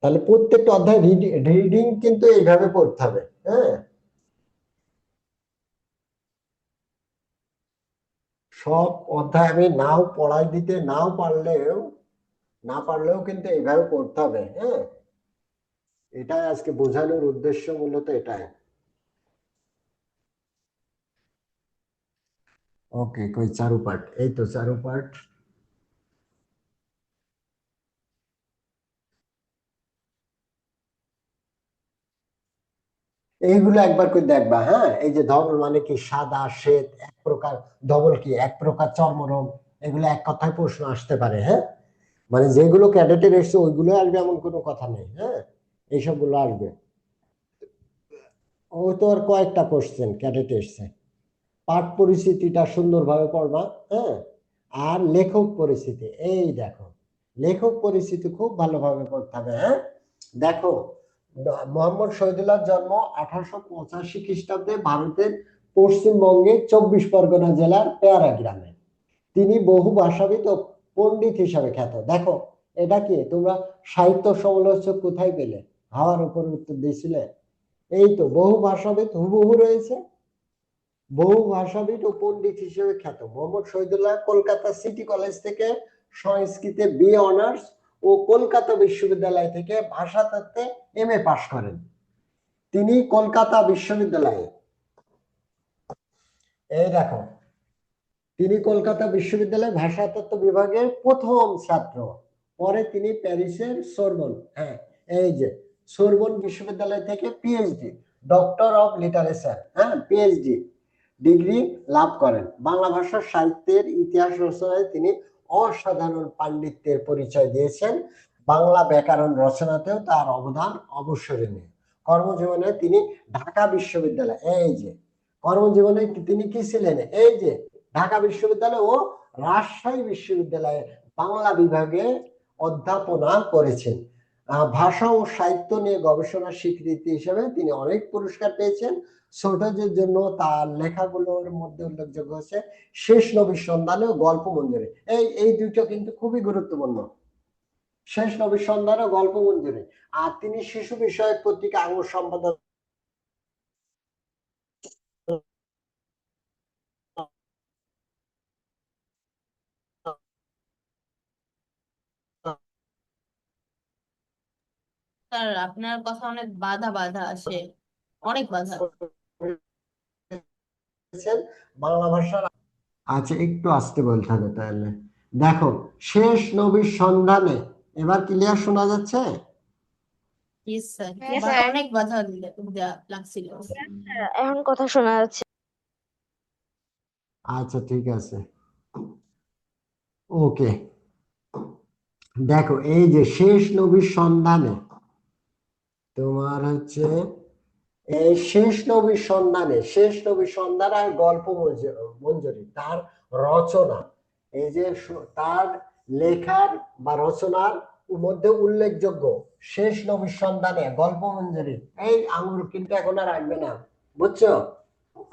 তাহলে প্রত্যেকটা অধ্যায় রিডিং কিন্তু এইভাবে পড়তে হবে, হ্যাঁ। সব অধ্যায় আমি নাও পড়াই দিতে না পারলেও কিন্তু এইভাবে পড়তে হবে, হ্যাঁ। এটাই আজকে বোঝানোর উদ্দেশ্য, মূলত এটাই। ওকে, কই চারুপাঠ, এই তো চারুপাঠ। এইগুলো একবার করে দেখবা, হ্যাঁ। এই যে ধবল মানে কি, সাদা শ্বেত, এক প্রকার ধবল কি, এক প্রকার চর্মরোগ, এগুলো এক কথায় প্রশ্ন আসতে পারে, হ্যাঁ। মানে যেগুলো ক্যাডেটের এসছে ওইগুলো আসবে এমন কোনো কথা নেই, হ্যাঁ, এইসব গুলো আসবে। ও তো আর কয়েকটা কোশ্চেন ক্যাডেটে এসছে। পাঠ পরিস্থিতিটা সুন্দরভাবে পড়বা, হ্যাঁ। আর লেখক পরিস্থিতি, এই দেখো, লেখক পরিস্থিতি খুব ভালোভাবে পড়তে হবে, হ্যাঁ। দেখো, মোহাম্মদ শহীদুল্লাহর জন্ম 1885 খ্রিস্টাব্দে ভারতের পশ্চিমবঙ্গে 24 পরগনা জেলার পেয়ারা গ্রামে। তিনি বহু ভাষাবিদ ও পণ্ডিত হিসাবে খ্যাত। দেখো, এটা কি তোমরা সাহিত্য সমালোচক কোথায় পেলে? হাওয়ার উপর উত্তর দিয়েছিলে। এই তো বহু ভাষাবিদ হুবহু রয়েছে, বহু ভাষাবিদ ও পণ্ডিত হিসেবে খ্যাত মোহাম্মদ শহীদুল্লাহ কলকাতা সিটি কলেজ থেকে সংস্কৃতে বিএ অনার্স ও কলকাতা বিশ্ববিদ্যালয় থেকে ভাষাতত্ত্বে এমএ পাশ করেন। তিনি কলকাতা বিশ্ববিদ্যালয়ে, এই দেখো, তিনি কলকাতা বিশ্ববিদ্যালয়ের ভাষাতত্ত্ব বিভাগের প্রথম ছাত্র। পরে তিনি প্যারিসের সোরবন, হ্যাঁ, এই যে সোরবন বিশ্ববিদ্যালয় থেকে পিএইচডি, ডক্টর অফ লিটারেচার, হ্যাঁ, পিএইচডি ডিগ্রি লাভ করেন। বাংলা ভাষার সাহিত্যের ইতিহাস রচনায় তিনি অসাধারণ পাণ্ডিত্যের পরিচয় দিয়েছেন। বাংলা ব্যাকরণ রচনাতেও তার অবদান অবসরণীয়। কর্মজীবনে তিনি ঢাকা বিশ্ববিদ্যালয়, এই যে কর্মজীবনে তিনি কি ছিলেন, এই যে ঢাকা বিশ্ববিদ্যালয় ও রাজশাহী বিশ্ববিদ্যালয়ে বাংলা বিভাগে অধ্যাপনা করেছেন। ভাষা ও সাহিত্য নিয়ে গবেষণার স্বীকৃতি হিসেবে তিনি অনেক পুরস্কার পেয়েছেন। ছোটদের জন্য তার লেখাগুলোর মধ্যে উল্লেখযোগ্য হচ্ছে শেষ নবীর সন্ধানে ও গল্প মঞ্জুরি, এই দুটো কিন্তু খুবই গুরুত্বপূর্ণ। শেষ নবীর সন্ধান ও গল্প মঞ্জুরি। আর তিনি শিশু বিষয়ক পত্রিকা আঙ্গুর সম্পাদক। স্যার আপনার কথা অনেক বাধা বাধা আসে, অনেক বাধা। বাংলা ভাষার। আচ্ছা, একটু আসতে বলতে হবে তাহলে। দেখো, শেষ নবীর সন্ধানে, এবার ক্লিয়ার শোনা যাচ্ছে? ইয়েস স্যার, হ্যাঁ বাট স্যার। অনেক বাধা লাগছিল। এখন কথা শোনা যাচ্ছে। আচ্ছা, ঠিক আছে, ওকে। দেখো, এই যে শেষ নবীর সন্ধানে তোমার হচ্ছে এই শেষ নবীর সন্ধানে, শেষ নবীর সন্ধান আর গল্প মঞ্জুরি তার রচনা, এই যে তার লেখার বা রচনার মধ্যে উল্লেখযোগ্য শেষ নবীর সন্ধানে গল্প মঞ্জুরি। এই আঙুর কিন্তু এখন আর আসবে না, বুঝছো?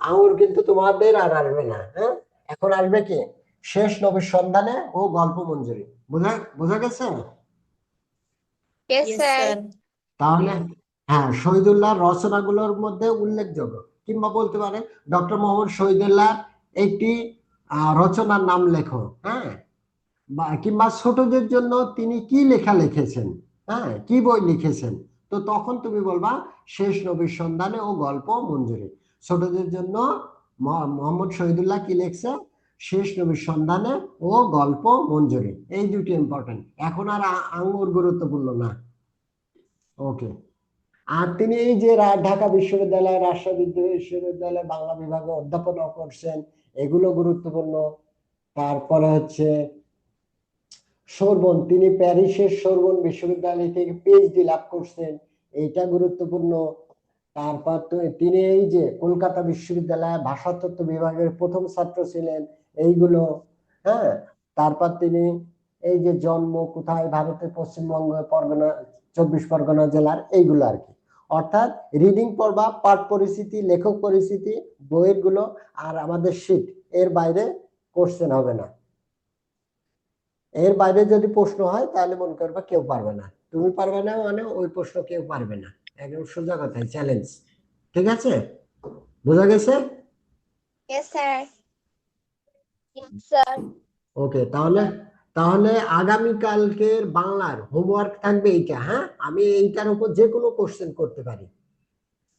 আঙুর কিন্তু তোমাদের আর আসবে না, হ্যাঁ? এখন আসবে কি? শেষ নবীর সন্ধানে ও গল্প মঞ্জুরি। বোঝা বোঝা গেছে? Yes yes sir. স্যার। তাহলে হ্যাঁ, শহীদুল্লাহর রচনাগুলোর মধ্যে উল্লেখযোগ্য, কিংবা বলতে পারে ডক্টর মোহাম্মদ শহীদুল্লাহ একটি রচনার নাম লেখো, হ্যাঁ? কিংবা ছোটদের জন্য তিনি কি লেখা লিখেছেন, হ্যাঁ, কি বই লিখেছেন। তো তখন তুমি বলবা শেষ নবীর সন্ধানে ও গল্প মঞ্জুরি। ছোটদের জন্য মোহাম্মদ শহীদুল্লাহ কি লিখছে? শেষ নবীর সন্ধানে ও গল্প মঞ্জুরি। এই দুটি ইম্পর্টেন্ট, এখন আর আঙ্গুর গুরুত্বপূর্ণ না। ওকে। আর তিনি এই যে ঢাকা বিশ্ববিদ্যালয়, রাজশাহী বিশ্ববিদ্যালয় বাংলা বিভাগে অধ্যাপনা করছেন, এগুলো গুরুত্বপূর্ণ। তারপরে হচ্ছে সোরবন, তিনি প্যারিসের সোরবন বিশ্ববিদ্যালয় থেকে পিএইচডি লাভ করছেন, এইটা গুরুত্বপূর্ণ। তারপর তো তিনি এই যে কলকাতা বিশ্ববিদ্যালয় ভাষাতত্ত্ব বিভাগের প্রথম ছাত্র ছিলেন, এইগুলো, হ্যাঁ। তারপর তিনি এই যে জন্ম কোথায়, ভারতের পশ্চিমবঙ্গ পরগনা, 24 পরগনা জেলার, এইগুলো আর কি। অর্থাৎ রিডিং পড়বা, পাঠ পরিস্থিতি, লেখক পরিস্থিতি, বইয়ের গুলো, আর আমাদের শীট, এর বাইরে কোশ্চেন হবে না। এর বাইরে যদি প্রশ্ন হয় তাহলে মনে করবা কেউ পারবে না, তুমি পারবে না মানে ওই প্রশ্ন কেউ পারবে না, একদম সোজা কথাই, চ্যালেঞ্জ। ঠিক আছে, বোঝা গেছে? Yes sir. স্যার, ওকে, তাহলে তাহলে আগামীকালকের বাংলার হোমওয়ার্ক থাকবে এইটা, হ্যাঁ? আমি এইটার উপর যে কোনো কোশ্চেন করতে পারি,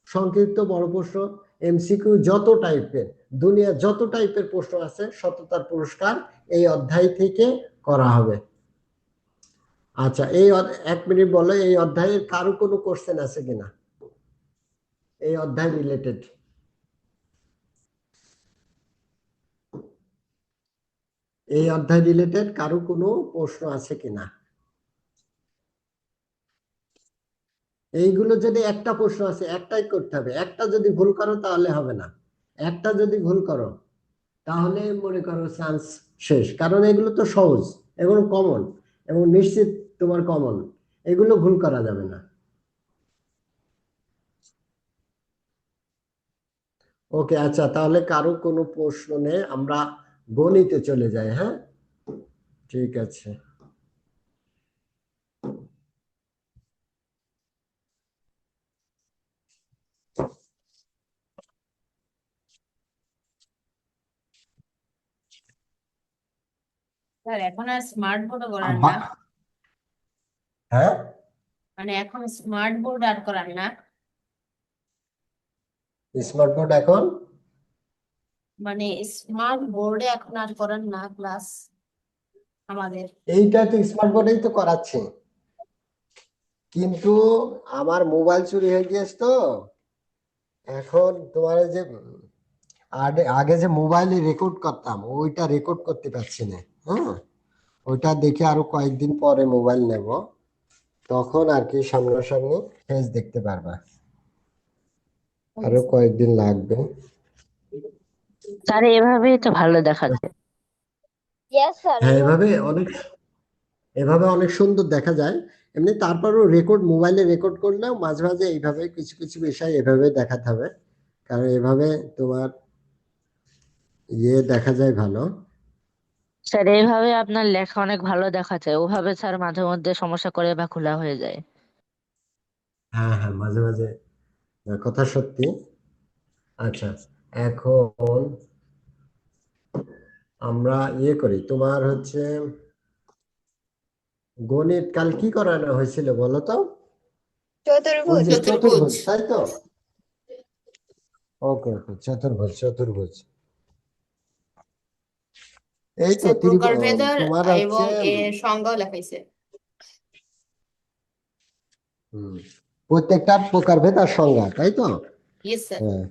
সংক্ষিপ্ত, বড় প্রশ্ন, এমসিকিউ, যত টাইপের, দুনিয়া যত টাইপের প্রশ্ন আছে, সততার পুরস্কার এই অধ্যায় থেকে করা হবে। আচ্ছা, এই 1 মিনিট বলো, এই অধ্যায়ের কারো কোনো কোশ্চেন আছে কিনা, এই অধ্যায় রিলেটেড? এই অধ্যায় রিলেটেড কারো কোনো প্রশ্ন আছে কিনা? এইগুলো যদি একটা প্রশ্ন আছে, একটাই করতে হবে, একটা যদি ভুল করো তাহলে হবে না, একটা যদি ভুল করো তাহলে মনে করো চান্স শেষ, কারণ এগুলো তো সহজ, এগুলো কমন এবং নিশ্চিত তোমার কমন, এগুলো ভুল করা যাবে না। ওকে, আচ্ছা, তাহলে কারো কোনো প্রশ্ন নেই, আমরা গণিতে চলে যাই, হ্যাঁ? ঠিক আছে। স্যার এখন আর স্মার্ট বোর্ডও করান না, আব্বা- হ্যাঁ, মানে এখন স্মার্ট বোর্ড আর করান না, স্মার্ট বোর্ড এখন, মানে স্মার্ট বোর্ডে এখন আর করান না ক্লাস আমাদের। এইটা তো স্মার্ট বোর্ডেই তো করাচ্ছে, কিন্তু আমার মোবাইল চুরি হয়ে গিয়েছে তো, এখন তোমার এই যে আগে আগে যে মোবাইলে রেকর্ড করতাম, ওইটা রেকর্ড করতে পারছি না, হ্যাঁ। ওইটা দেখে আরো কয়েকদিন পরে মোবাইল নেব, তখন আর কি সামনাসামনি ফেস দেখতে পারবা, আরো কয়েকদিন লাগবে। স্যার এভাবেই তো ভালো দেখাচ্ছে। Yes sir. হ্যাঁ, এভাবে অনেক সুন্দর দেখা যায় এমনি। তারপরও রেকর্ড, মোবাইলে রেকর্ড করলেও মাঝে মাঝে এইভাবে কিছু কিছু বিষয় এভাবে দেখাতে হবে, কারণ এভাবে তোমার ইয়ে দেখা যায় ভালো। স্যার এইভাবে আপনার লেখা অনেক ভালো দেখাচ্ছে, ওভাবে স্যার মাঝে মধ্যে সমস্যা করে বা খোলা হয়ে যায়। হ্যাঁ হ্যাঁ, মাঝে মাঝে কথা সত্যি। আচ্ছা, এখন আমরা করি, তোমার হচ্ছে গণিত কাল কি করানো হয়েছিল বলো তো? ওই চতুর্ভুজ। যে চতুর্ভুজ। চতুর্ভুজ, তাই তো? ওকে ওকে, চতুর্ভুজ চতুর্ভুজ। এই তো সে প্রকারভেদ তোমার হচ্ছে এবং এর সংজ্ঞাও লেখাইছে। হুম, প্রত্যেকটার প্রকারভেদ আর সংজ্ঞা, তাই তো? Yes sir. হ্যাঁ।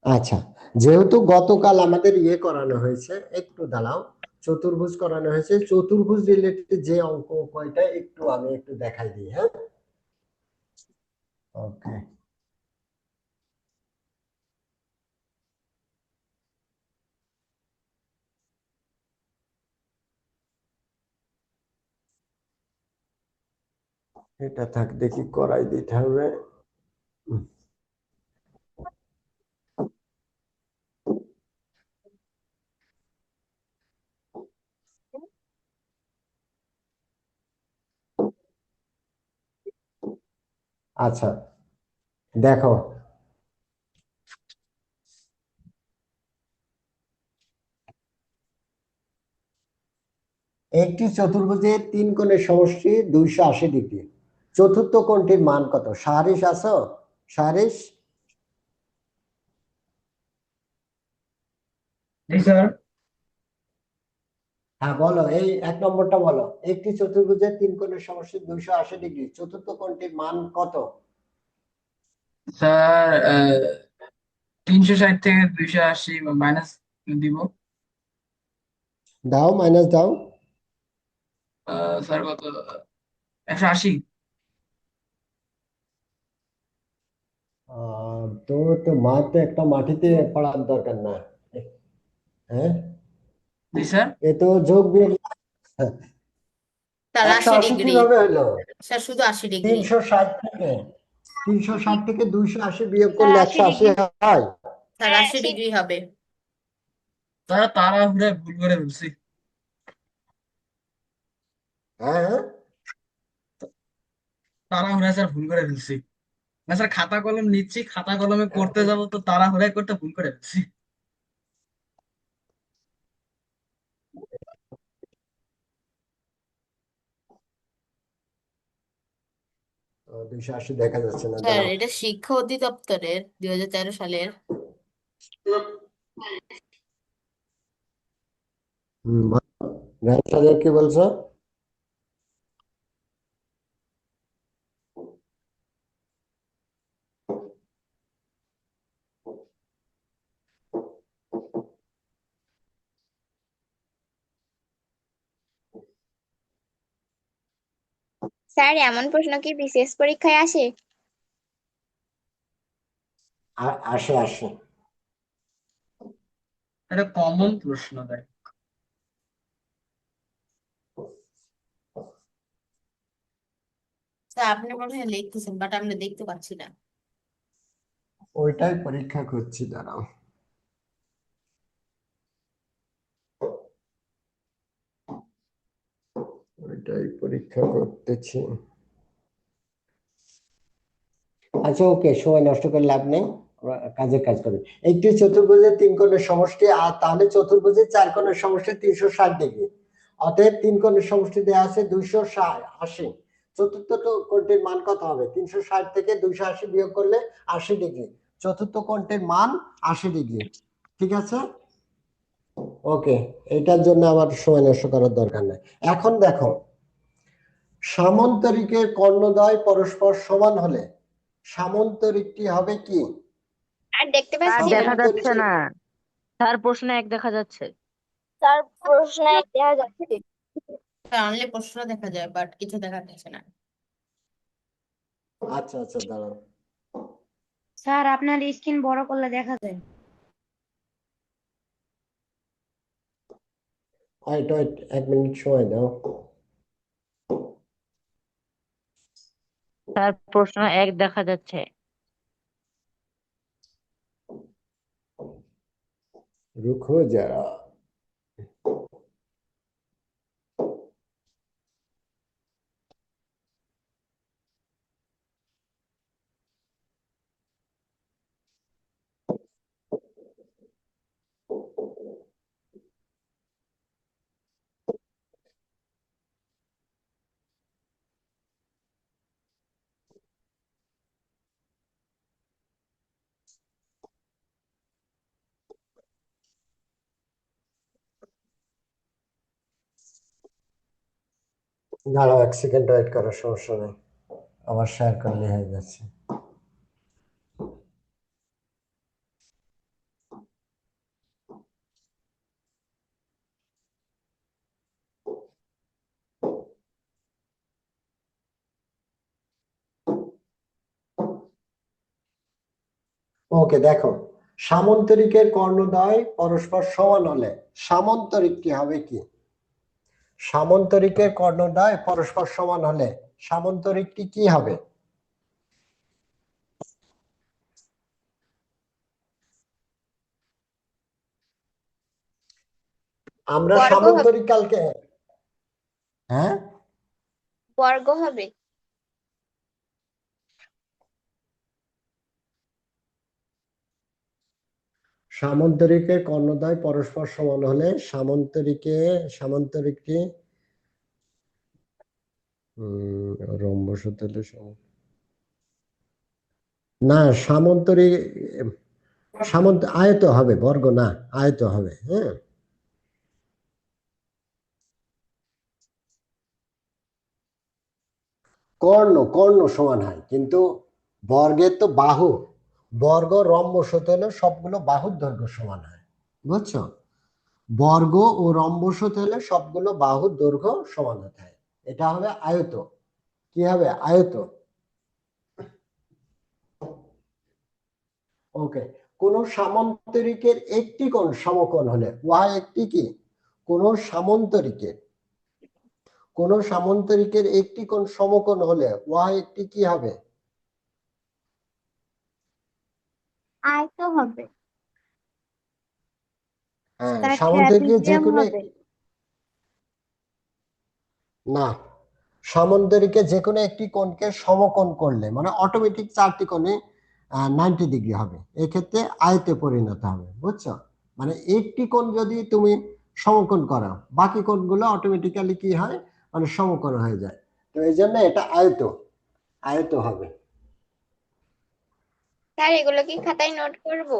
আচ্ছা, যেহেতু গতকাল আমাদের করানো হয়েছে, একটু দাঁড়াও, চতুর্ভুজ করানো হয়েছে, চতুর্ভুজ রিলেটেড যে অঙ্ক কয়টা একটু আমি একটু দেখাই দিই, হ্যাঁ? ওকে। এটা থাক, দেখি করাই দিতে হবে। উম, আচ্ছা, দেখো, একটি চতুর্ভুজের তিন কোণের সমষ্টি 280 ডিগ্রি। চতুর্থ কোণটির মান কত? সারিস আছো? সারিস? জি স্যার। হ্যাঁ বলো, এই এক নম্বরটা বলো, একটি চতুর্ভুজের তিন কোণের সমষ্টি 280 ডিগ্রি, চতুর্থ কোণটির মান কত? স্যার 360 থেকে 280 মাইনাস দিব। দাও, মাইনাস দাও। স্যার কত? 180। তো তো মাঠ তো একটা মাটিতে পড়ার দরকার না, হ্যাঁ? জি স্যার। এ তো যোগ বিয়োগ। স্যার একশো 80 আশি ডিগ্রি। কিভাবে হলো? স্যার শুধু 80 ডিগ্রি। 360 থেকে 280 বিয়োগ স্যার করলে 180 80 ডিগ্রি। হয়। স্যার হ্যাঁ 80 ডিগ্রি হবে। স্যার তাড়াহুড়া ভুল করে ফেলছি। হ্যাঁ হ্যাঁ। তাড়াহুড়া স্যার ভুল করে ফেলছি। না স্যার, খাতা কলম নিচ্ছি, খাতা কলমে করতে যাব তো তাড়াহুড়াই করতে ভুল করে ফেলছি। 280 দেখা যাচ্ছে না, স্যার দাঁড়াও। এটা শিক্ষা অধিদপ্তরের 2013 সালের। রাইট সাহেব কি বলছো? স্যার, এমন প্রশ্ন কি বিশেষ পরীক্ষায় আসে? আসে আসে। এটা কমন প্রশ্ন দেয়। স্যার আপনি মনে হয় লিখতেছেন, বাট আমরা দেখতে পাচ্ছি না। ওইটাই পরীক্ষা করছি, দাঁড়াও। ওইটাই পরীক্ষা করতেছি। আচ্ছা ওকে, সময় নষ্ট করে লাভ নেই, আমরা কাজের কাজ করি। একটি চতুর্ভুজের তিন কোণের সমষ্টি, আর তাহলে চতুর্ভুজের চার কোণের সমষ্টি 360 ডিগ্রি। অতএব তিন কোণের সমষ্টি দেওয়া আছে 280। চতুর্থ কোণটির মান কত হবে? 360 থেকে 280 বিয়োগ করলে 80 ডিগ্রি। চতুর্থ কোণটির মান 80 ডিগ্রি। ঠিক আছে, ওকে। এটার জন্য আবার সময় নষ্ট করার দরকার নেই। এখন দেখো, সামান্তরিকের কর্ণদ্বয় পরস্পর সমান হলে সামান্তরিকটি হবে কি? আর দেখতে স্যার পাচ্ছি না। দেখা যাচ্ছে সামান্তরিকের, না। স্যার প্রশ্নে এক দেখা যাচ্ছে। স্যার, প্রশ্নে দেখা যাচ্ছে। স্যার অনলি প্রশ্ন দেখা যায়, বাট কিছু দেখা যাচ্ছে না। আচ্ছা আচ্ছা, দাঁড়াও। স্যার আপনার স্ক্রিন বড় করলে দেখা যায়। ওয়েট ওয়েট, 1 মিনিট সময় দাও। স্যার প্রশ্ন 1 দেখা যাচ্ছে। रुको जरा। দাঁড়াও, 1 সেকেন্ড ওয়েট করো, সমস্যা নেই, আবার শেয়ার করলে হয়ে যাচ্ছে। ওকে, দেখো, সামন্তরিকের কর্ণদ্বয় পরস্পর সমান হলে সামন্তরিকটি হবে কি? সামন্তরিকের কর্ণদ্বয় পরস্পর সমান হলে সামন্তরিকটি কি হবে? আমরা বর্গ হবে। সামন্তরিক কালকে, হ্যাঁ, বর্গ হবে। সামন্তরিকের কর্ণদ্বয় পরস্পর সমান হলে সামন্তরিকটি রম্বস হলে না, আয়ত হবে, বর্গ না, আয়ত হবে। হ্যাঁ, কর্ণ সমান হয়, কিন্তু বর্গের তো বাহু, বর্গ রম্বস হতে হলে সবগুলো বাহুর দৈর্ঘ্য সমান হয়, বুঝছো? বর্গ ও রম্বস হতে হলে সবগুলো বাহুর দৈর্ঘ্য সমান হতে হয়, এটা হবে আয়ত। কি হবে? আয়ত। ওকে, কোন সামন্তরিকের একটি কোণ সমকোণ হলে উহা একটি কি? কোন সামন্তরিকের একটি কোণ সমকোণ হলে উহা একটি কি হবে? আয়ত হবে। হ্যাঁ, তার সামন্তরিকের যে ট্রাপিজিয়াম কোনো হবে। না, সামন্তরিকে যে কোনো একটি কোণকে সমকোণ করলে মানে অটোমেটিক 4টি কোণে 90 ডিগ্রি হবে, এক্ষেত্রে আয়তে পরিণত হবে, বুঝছো? মানে একটি কোণ যদি তুমি সমকোণ করো, বাকি কোণগুলো অটোমেটিক্যালি কি হয়, মানে সমকোণ হয়ে যায়। তো এই জন্য এটা আয়ত হবে। স্যার এগুলো কি খাতায় নোট করব?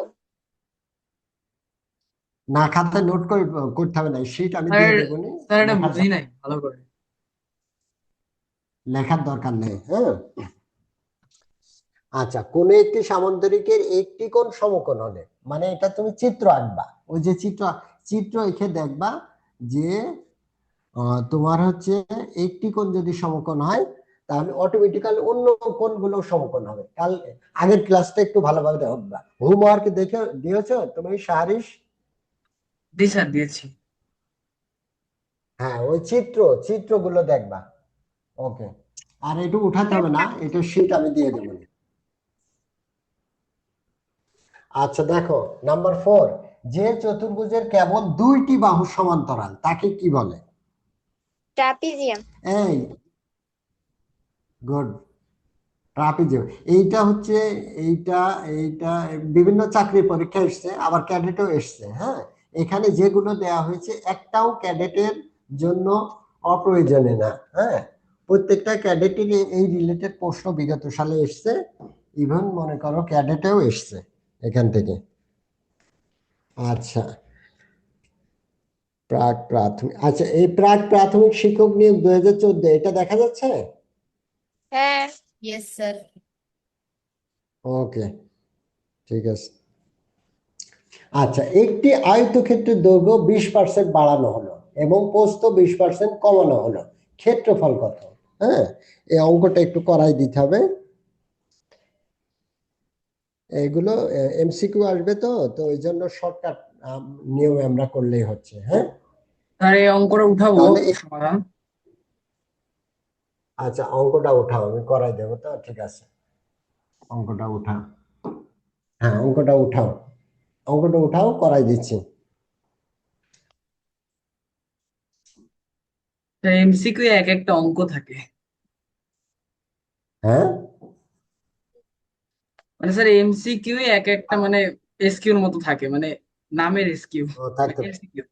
না, খাতায় নোট করে করতে হবে না, শীট আমি দিয়ে স্যার দেবো নি, স্যার এটা লেখার বুঝি নাই ভালো করে। লেখার দরকার নেই। হ্যাঁ, আচ্ছা, কোন একটি সামান্তরিকের একটি কোণ সমকোণ হলে, মানে এটা তুমি চিত্র আঁকবা, ওই যে চিত্র এঁকে দেখবা যে তোমার হচ্ছে একটি কোণ যদি সমকোণ হয় তাহলে অটোমেটিক্যালি অন্য কোণগুলো সমকোণ হবে। আগের ক্লাসটা একটু ভালোভাবে দেখবা, হোমওয়ার্ক দেখে দিয়েছো তুমি সারিস? জি স্যার দিয়েছি। হ্যাঁ, ওই চিত্রগুলো দেখবা। ওকে, আর এটা উঠাতে হবে না, এটা শীট আমি দিয়ে দেবো। আচ্ছা, দেখো, নাম্বার 4, যে চতুর্ভুজের কেবল 2টি বাহু সমান্তরাল তাকে কি বলে? ট্রাপিজিয়াম। এই গুড, ট্রাপিজিয়াম। এইটা হচ্ছে, এইটা এইটা বিভিন্ন চাকরি পরীক্ষা এসছে, আবার ক্যাডেটও এসছে। হ্যাঁ, এখানে যেগুলো দেয়া হয়েছে একটাও ক্যাডেটের জন্য অপ্রয়োজনীয় না। হ্যাঁ, প্রত্যেকটা ক্যাডেটের এই রিলেটেড প্রশ্ন বিগত সালে এসছে, ইভেন মনে করো ক্যাডেটেও এসছে এখান থেকে। আচ্ছা, আচ্ছা, এই প্রাক প্রাথমিক শিক্ষক নিয়োগ 2014, এটা দেখা যাচ্ছে? হ্যাঁ। Yes sir. ওকে, ঠিক আছে। আচ্ছা, একটি আয়তক্ষেত্রের দৈর্ঘ্য 20% বাড়ানো হলো এবং প্রস্থ 20% কমানো হলো, ক্ষেত্রফল কত? হ্যাঁ, এই অঙ্কটা একটু করাই দিতে হবে, এগুলো এমসিকিউ আসবে, তো তো ওই জন্য শর্টকাট নিয়মে আমরা করলেই হচ্ছে। হ্যাঁ, স্যার এই অঙ্কটা উঠাবো তাহলে সমাধান। আচ্ছা, অঙ্কটা উঠাও, আমি করাই দেবো, তো ঠিক আছে, অঙ্কটা উঠাও। হ্যাঁ, অঙ্কটা উঠাও, অঙ্কটা উঠাও, করাই দিচ্ছি। এমসিকিউ এক একটা অঙ্ক থাকে, হ্যাঁ, মানে স্যার এমসিকিউ এক একটা মানে এসকিউর মতো থাকে, মানে নামের এসকিউ, ও থাকতে। এমসিকিউ।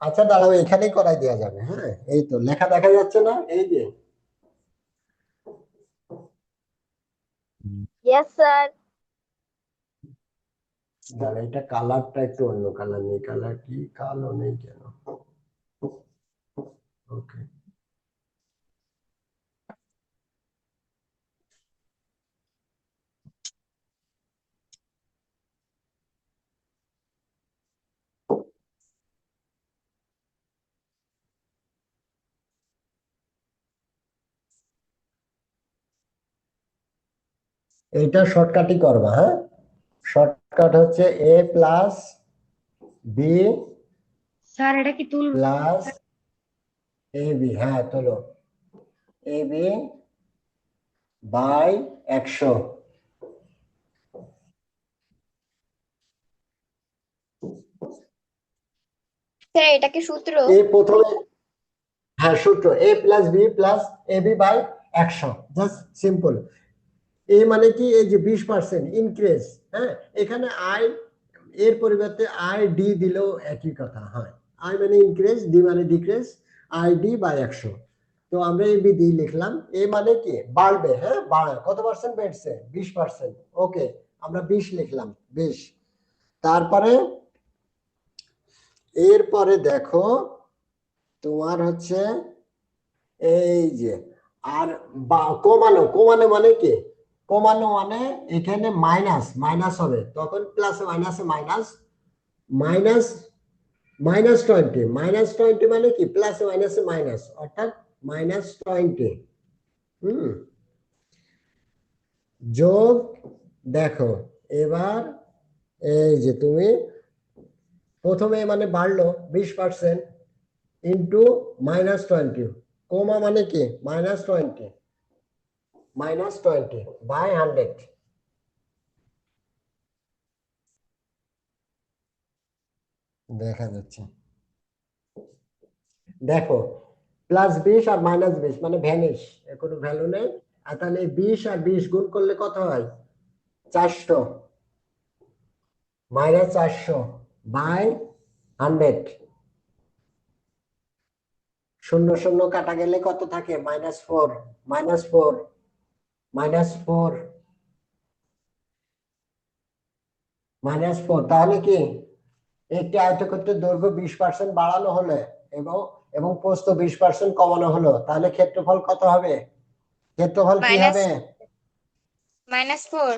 আচ্ছা দাঁড়াও, এখানেই করাই দেওয়া যাবে। হ্যাঁ, এই তো লেখা দেখা যাচ্ছে না, এই যে। Yes sir. দাঁড়া, এটা কালারটা একটু অন্য কালার নেই, কালার কি কালো নেই কেন? ওকে, এইটা শর্টকাটই করবা। হ্যাঁ, শর্টকাট হচ্ছে এ প্লাস বি স্যার এটা কি তুল প্লাস এ বি। হ্যাঁ, তোলো। এ বি বাই 100। স্যার এটা কি সূত্র? এ প্রথমে, হ্যাঁ সূত্র, A plus B plus A B by 100, just simple. এই মানে কি, এই যে 20% ইনক্রিজ। হ্যাঁ, এখানে আই এর পরিবর্তে আই ডি দিলেও একই কথা হয়। আই মানে ইনক্রিজ, ডি মানে ডিক্রিজ, আই ডি বাই 100। তো আমরা এ বি ডি লিখলাম। এ মানে কি বাড়বে, হ্যাঁ বাড়ে, কত পার্সেন্ট বেড়েছে? 20%। ওকে, আমরা 20 লিখলাম, 20। তারপরে এরপরে দেখো, তোমার হচ্ছে এই যে, আর কমানো, কমানো মানে কি, কমানো মানে এখানে মাইনাস মাইনাস হবে, তখন প্লাস মাইনাসে মাইনাস, মাইনাস -20। -20 মানে কি প্লাস মাইনাসে মাইনাস, অর্থাৎ -20। হুম, যোগ। দেখো এবার, এই যে তুমি প্রথমে মানে বাড়লো 20% ইন্টু -20, কমা মানে কি -20, -20 বাই 100। দেখা যাচ্ছে, দেখো +20 আর -20 মানে ভ্যানিশ, কোনো ভ্যালু নেই। আর তাহলে 20 আর 20 গুণ করলে কত হয়? 400, -400 বাই 100। শূন্য শূন্য কাটা গেলে কত থাকে? -4, -4, -4, -4। তাহলে কি একটি আয়তক্ষেত্রের দৈর্ঘ্য 20% বাড়ানো হলে এবং এবং প্রস্থ 20% কমানো হলো, তাহলে ক্ষেত্রফল কত হবে? ক্ষেত্রফল কি মাইনাস হবে? -4।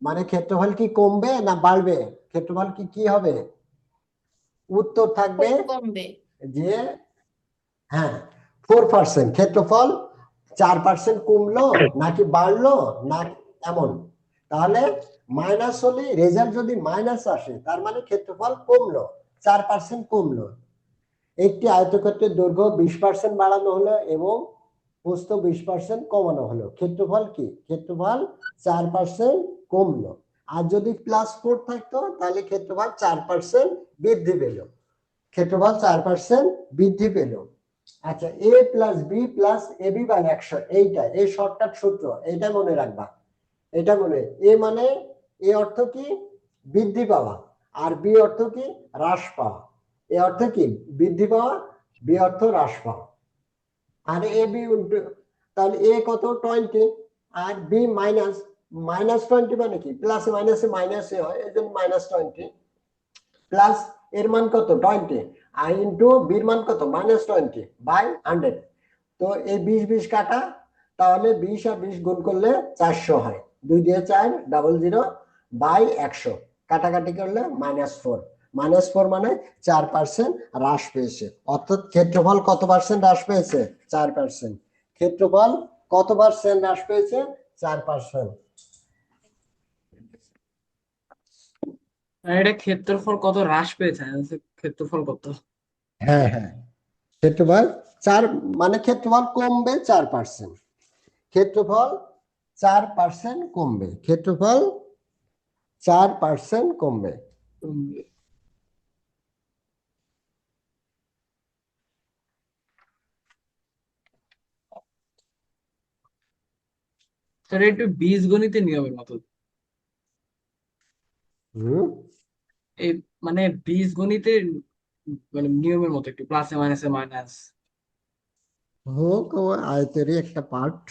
মানে ক্ষেত্রফল কি কমবে না বাড়বে? ক্ষেত্রফল কি কি হবে? উত্তর থাকবে কমবে। যে, হ্যাঁ 4%। ক্ষেত্রফল 4% কমলো নাকি বাড়লো, না এমন? তাহলে মাইনাস হলে, রেজাল্ট যদি মাইনাস আসে, তার মানে ক্ষেত্রফল কমলো, 4% কমলো। একটি আয়তক্ষেত্রের দৈর্ঘ্য 20% বাড়ানো হলো এবং প্রস্থ 20% কমানো হলো, ক্ষেত্রফল কি? ক্ষেত্রফল 4% কমলো। আর যদি +4 থাকতো, তাহলে ক্ষেত্রফল 4% বৃদ্ধি পেল, ক্ষেত্রফল 4% বৃদ্ধি পেল। আচ্ছা, A plus B plus A B by 100, এইটা এই শর্টকাট সূত্র, এইটা মনে রাখবা। এটা মনে, এ মানে, এ অর্থ কি বৃদ্ধি পাওয়া, আর বি অর্থ কি হ্রাস পাওয়া। এ অর্থ কি বৃদ্ধি পাওয়া, বি অর্থ হ্রাস পাওয়া। আর এ বি উল্টো, তাহলে এ কত 20 আর বি -20 মানে কি প্লাস মাইনাসে মাইনাসে হয়, এই জন্য -20 প্লাস এর মান কত 20 আর ইন্টু বির মান কত -20 বাই 100। তো এই 20 কাটা, তাহলে 20 আর 20 গুণ করলে 400 হয়, 2 দিয়ে 4 00 বাই 100, কাটাকাটি করলে -4। -4 মানে 4% হ্রাস পেয়েছে, অর্থাৎ ক্ষেত্রফল কত পার্সেন্ট হ্রাস পেয়েছে? 4%। ক্ষেত্রফল কত পার্সেন্ট হ্রাস পেয়েছে? 4%। আর এটা ক্ষেত্রফল কত হ্রাস পেয়েছে, ক্ষেত্রফল কত? হ্যাঁ হ্যাঁ, ক্ষেত্রফল 4 মানে ক্ষেত্রফল কমবে 4%। ক্ষেত্রফল 4% কমবে, ক্ষেত্রফল 4% কমবে। স্যার একটু বীজগণিতের নিয়মের মতো। হুম, এই মানে বীজগণিতের মানে নিয়মের মতো, একটু প্লাসে মাইনাসে মাইনাস। হোক, ও আয়তেরই একটা পার্ট।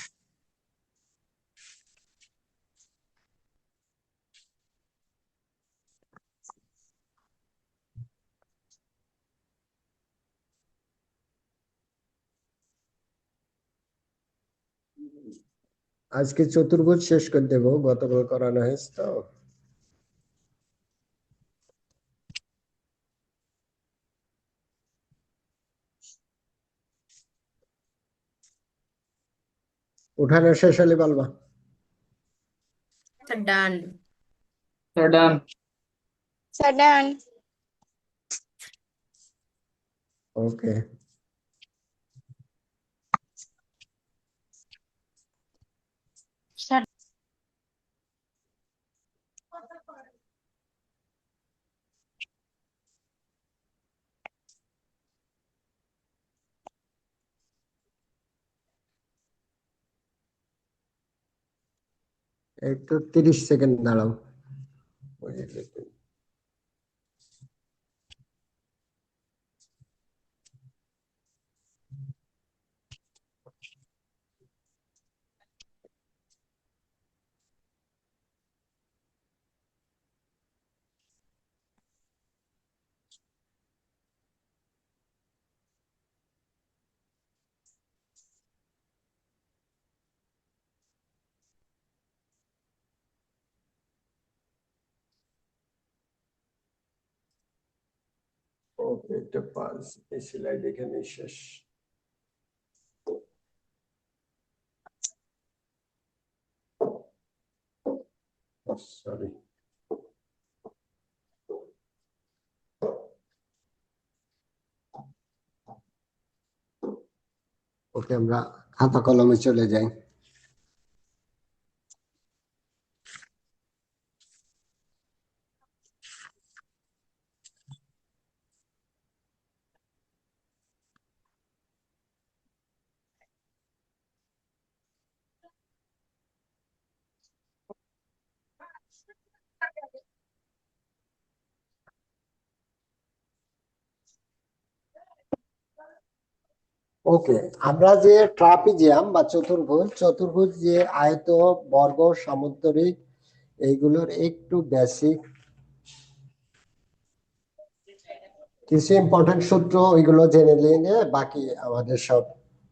আজকে চতুর্ভুজ শেষ করে দেবো, গতকাল করানো হয়েছে তো। উঠানো শেষ হলে বলবা। ডান। স্যার ডান। স্যার ডান। ওকে, স্যার একটু 30 সেকেন্ড দাঁড়াও। ওকে, এটা 5, এই স্লাইড এখানে শেষ। সরি, ওকে, আমরা খাতা কলমে চলে যাই। ওকে, আমরা যে ট্রাপিজিয়াম বা চতুর্ভুজ, চতুর্ভুজ যে আয়ত, বর্গ, সামন্তরিক, এইগুলোর একটু বেসিক কিছু ইম্পর্টেন্ট সূত্র, ওইগুলো জেনে নিলে বাকি আমাদের সব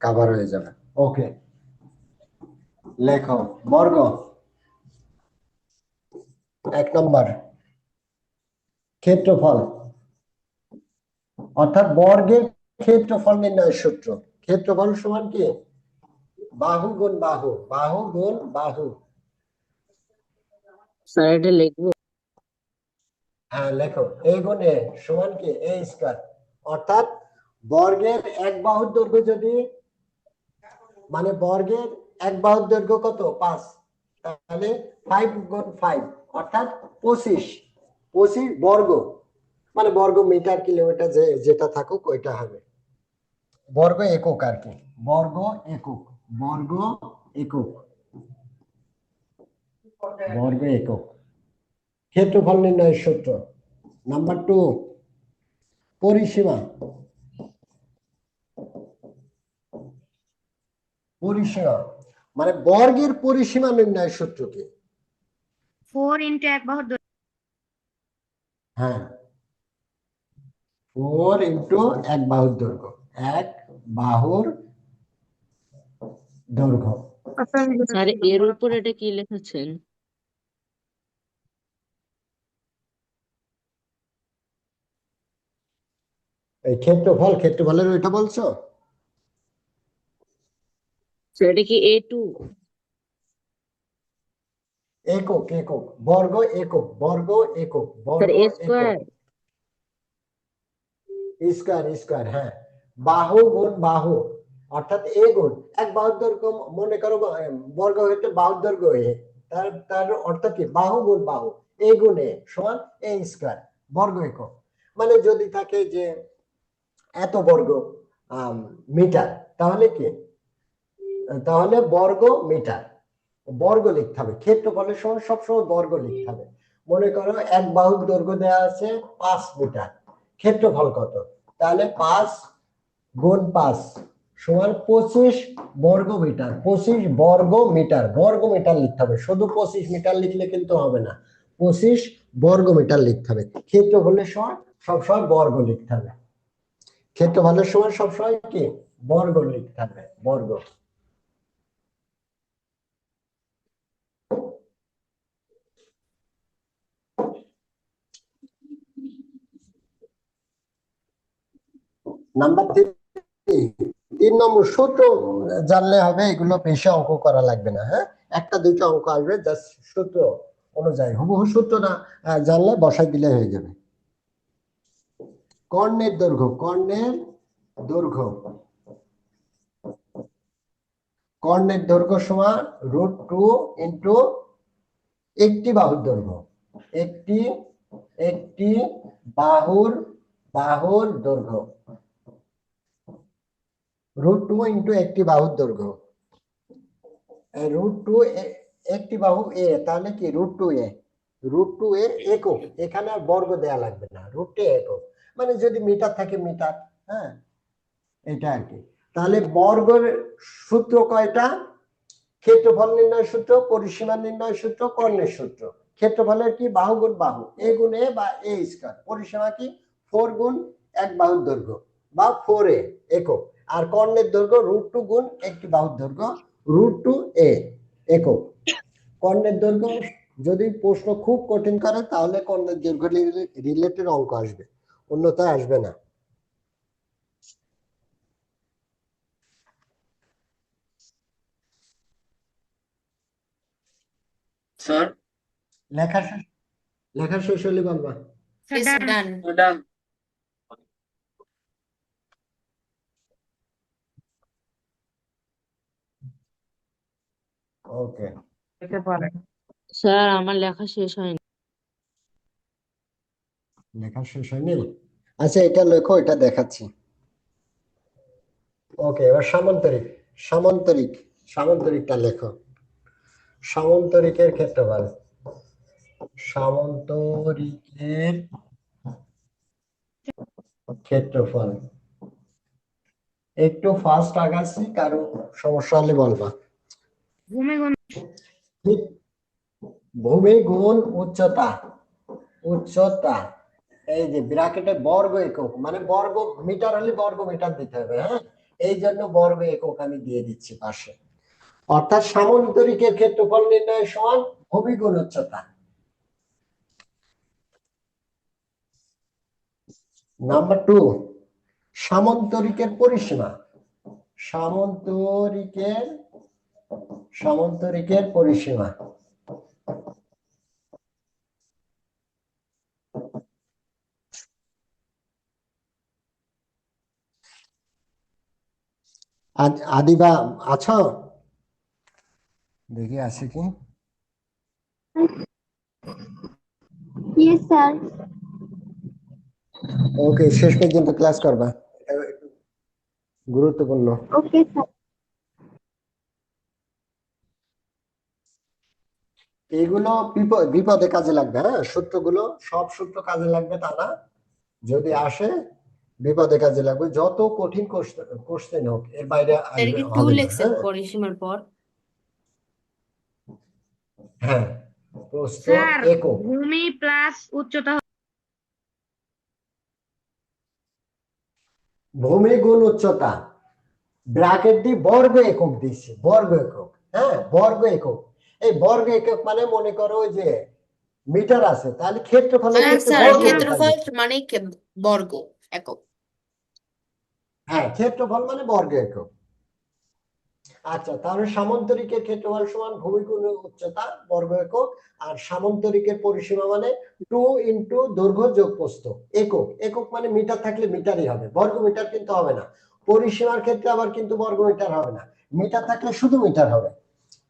কভার হয়ে যাবে। ওকে, লেখো বর্গ। 1 নম্বর, ক্ষেত্রফল, অর্থাৎ বর্গের ক্ষেত্রফল নির্ণয়ের সূত্র। ক্ষেত্রফল সমান কি? বাহু গুণ বাহু, বাহু গুণ বাহু। স্যার এটা লিখবো? হ্যাঁ লেখো, এ গুণ এ সমান কি? এ স্কয়ার। অর্থাৎ বর্গের এক বাহুর দৈর্ঘ্য যদি, মানে বর্গের এক বাহুর দৈর্ঘ্য কত? 5, তাহলে 5 গুণ 5 অর্থাৎ 25। 25 বর্গ, মানে বর্গ মিটার, কিলোমিটার, যেটা থাকুক ওইটা হবে। বর্গ একক আর কি, বর্গ একক, বর্গ একক, বর্গ একক। ক্ষেত্রফল নির্ণয়ের সূত্র। নাম্বার 2, পরিসীমা। পরিসীমা মানে বর্গের পরিসীমা নির্ণয়ের সূত্র কি? 4 ইন্টু 1 বাহুর হ্যাঁ, 4 ইন্টু 1 বাহুর দৈর্ঘ্য, 1 বাহুর দৈর্ঘ্য। স্যার এর উপর এটা কি লিখেছেন? এই ক্ষেত্রফল, ক্ষেত্রফলের ওইটা বলছো? স্যার এটা কি A2? একক, একক, বর্গ একক, বর্গ একক, স্যার বর্গ A একক। স্কোয়ার? স্কয়ার, স্কয়ার, হ্যাঁ, বাহু গুণ বাহু, অর্থাৎ এ গুণ এক বাহুর দৈর্ঘ্য, মনে করো বর্গ হইতে বাহুর দৈর্ঘ্য এ, তার অর্থ কি বাহু গুণ বাহু, এ গুণ এ সমান এ স্কয়ার বর্গ একক। মানে যদি থাকে যে এত বর্গ মিটার, তাহলে কি, তাহলে বর্গ মিটার, বর্গ লিখতে হবে। ক্ষেত্রফলের সময় সবসময় বর্গ লিখতে হবে। মনে করো এক বাহুর দৈর্ঘ্য দেওয়া আছে 5 মিটার, ক্ষেত্রফল কত, তাহলে 5 গুণ 5 সমান 25 বর্গ মিটার। 25 বর্গ মিটার, বর্গ মিটার লিখতে হবে, শুধু 25 মিটার লিখলে কিন্তু হবে না, 25 বর্গ মিটার লিখতে হবে। ক্ষেত্রফলের সময় সবসময় বর্গ লিখতে হবে, ক্ষেত্রফলের সময় সবসময় কি বর্গ লিখতে হবে, বর্গ। নাম্বার 3 নম্বর সূত্র জানলে হবে, এগুলো বেশি অঙ্ক করা লাগবে না। হ্যাঁ, একটা দুইটা অঙ্ক আসবে, জাস্ট সূত্র অনুযায়ী হুবহু সূত্রটা জানলে বসাই দিলে হয়ে যাবে। কর্ণের দৈর্ঘ্য, কর্ণের দৈর্ঘ্য, কর্ণের দৈর্ঘ্য সমান √2 ইন্টু একটি বাহুর দৈর্ঘ্য, একটি একটি বাহুর দৈর্ঘ্য, √2 ইন্টু একটি বাহুর দৈর্ঘ্য। √2 একটি বাহু এ, তাহলে কি √2 এ, √2 এ একক, এখানে আর বর্গ দেয়া লাগবে না, √2 একক, মানে যদি মিটার থাকে মিটার। হ্যাঁ, এটা আর কি। তাহলে বর্গের সূত্র কয়টা, ক্ষেত্রফল নির্ণয় সূত্র, পরিসীমা নির্ণয় সূত্র, কর্ণের সূত্র। ক্ষেত্রফলের কি বাহু গুণ বাহু, এ গুণ এ বা এ স্কয়ার। পরিসীমা কি 4 গুণ এক বাহুর দৈর্ঘ্য বা 4a একক। আর কর্ণের দৈর্ঘ্য √2 গুণ একটি বাহুর দৈর্ঘ্য, √2a একক। কর্ণের দৈর্ঘ্য যদি প্রশ্ন খুব কঠিন করে তাহলে কর্ণের দৈর্ঘ্য রিলেটেড অঙ্ক আসবে, অন্যথায় আসবে না। স্যার লেখা শেষ হলে বলবা। ডান। ডান। ওকে, স্যার আমার লেখা শেষ হয়নি। লেখা শেষ হয়নি? আচ্ছা, এটা লেখো, এটা দেখাচ্ছি। ওকে, এবার সামান্তরিক, সামান্তরিক, সামান্তরিকটা লেখো। সামান্তরিকের ক্ষেত্রফল, সামান্তরিকের ক্ষেত্রফল। একটু ফাস্ট আগাচ্ছি, কারো সমস্যা হলে বলবা। ভূমি গুণ উচ্চতা, উচ্চতা, এই যে ব্র্যাকেটে বর্গ একক, মানে বর্গ মিটার হলে বর্গ মিটার দিতে হবে। হ্যাঁ, এই জন্য বর্গ একক আমি দিয়ে দিচ্ছি পাশে। অর্থাৎ সামান্তরিকের ক্ষেত্রফল নির্ণয় সমান ভূমি গুণ উচ্চতা। নাম্বার 2, সামান্তরিকের পরিসীমা, সামান্তরিকের পরিসীমা। আদিবা আছো? দেখি আছে কি। Yes sir. ওকে, শেষ পর্যন্ত ক্লাস করবা, গুরুত্বপূর্ণ। Okay sir. এগুলো বিপদে কাজে লাগবে। হ্যাঁ, সূত্রগুলো সব সূত্র কাজে লাগবে তা না, যদি আসে বিপদে কাজে লাগবে। যত কঠিন কোশ্চেন হোক, এর বাইরে এটা কি 2 হবে না। লিখছেন হ্যাঁ, পরিসীমার পর? হ্যাঁ, প্রস্থ একক, ভূমি প্লাস উচ্চতা। ভূমি গুণ উচ্চতা, ব্র্যাকেট দিয়ে বর্গ একক দিচ্ছি, বর্গ একক। হ্যাঁ, বর্গ একক। এই বর্গ একক মানে মনে করো ওই যে মিটার আছে, তাহলে ক্ষেত্রফলের হ্যাঁ ক্ষেত্রে স্যার, বর্গ মিটার ক্ষেত্রফল দিচ্ছি। মানে বর্গ একক। হ্যাঁ, ক্ষেত্রফল মানে বর্গ একক। আচ্ছা, তাহলে সামান্তরিকের ক্ষেত্রফল সমান ভূমি গুণ উচ্চতা বর্গ একক। আর সামান্তরিকের পরিসীমা মানে 2 ইন্টু দৈর্ঘ্য যোগ প্রস্থ একক। একক মানে মিটার থাকলে মিটারই হবে, বর্গ মিটার কিন্তু হবে না। পরিসীমার ক্ষেত্রে আবার কিন্তু বর্গমিটার হবে না, মিটার থাকলে শুধু মিটার হবে।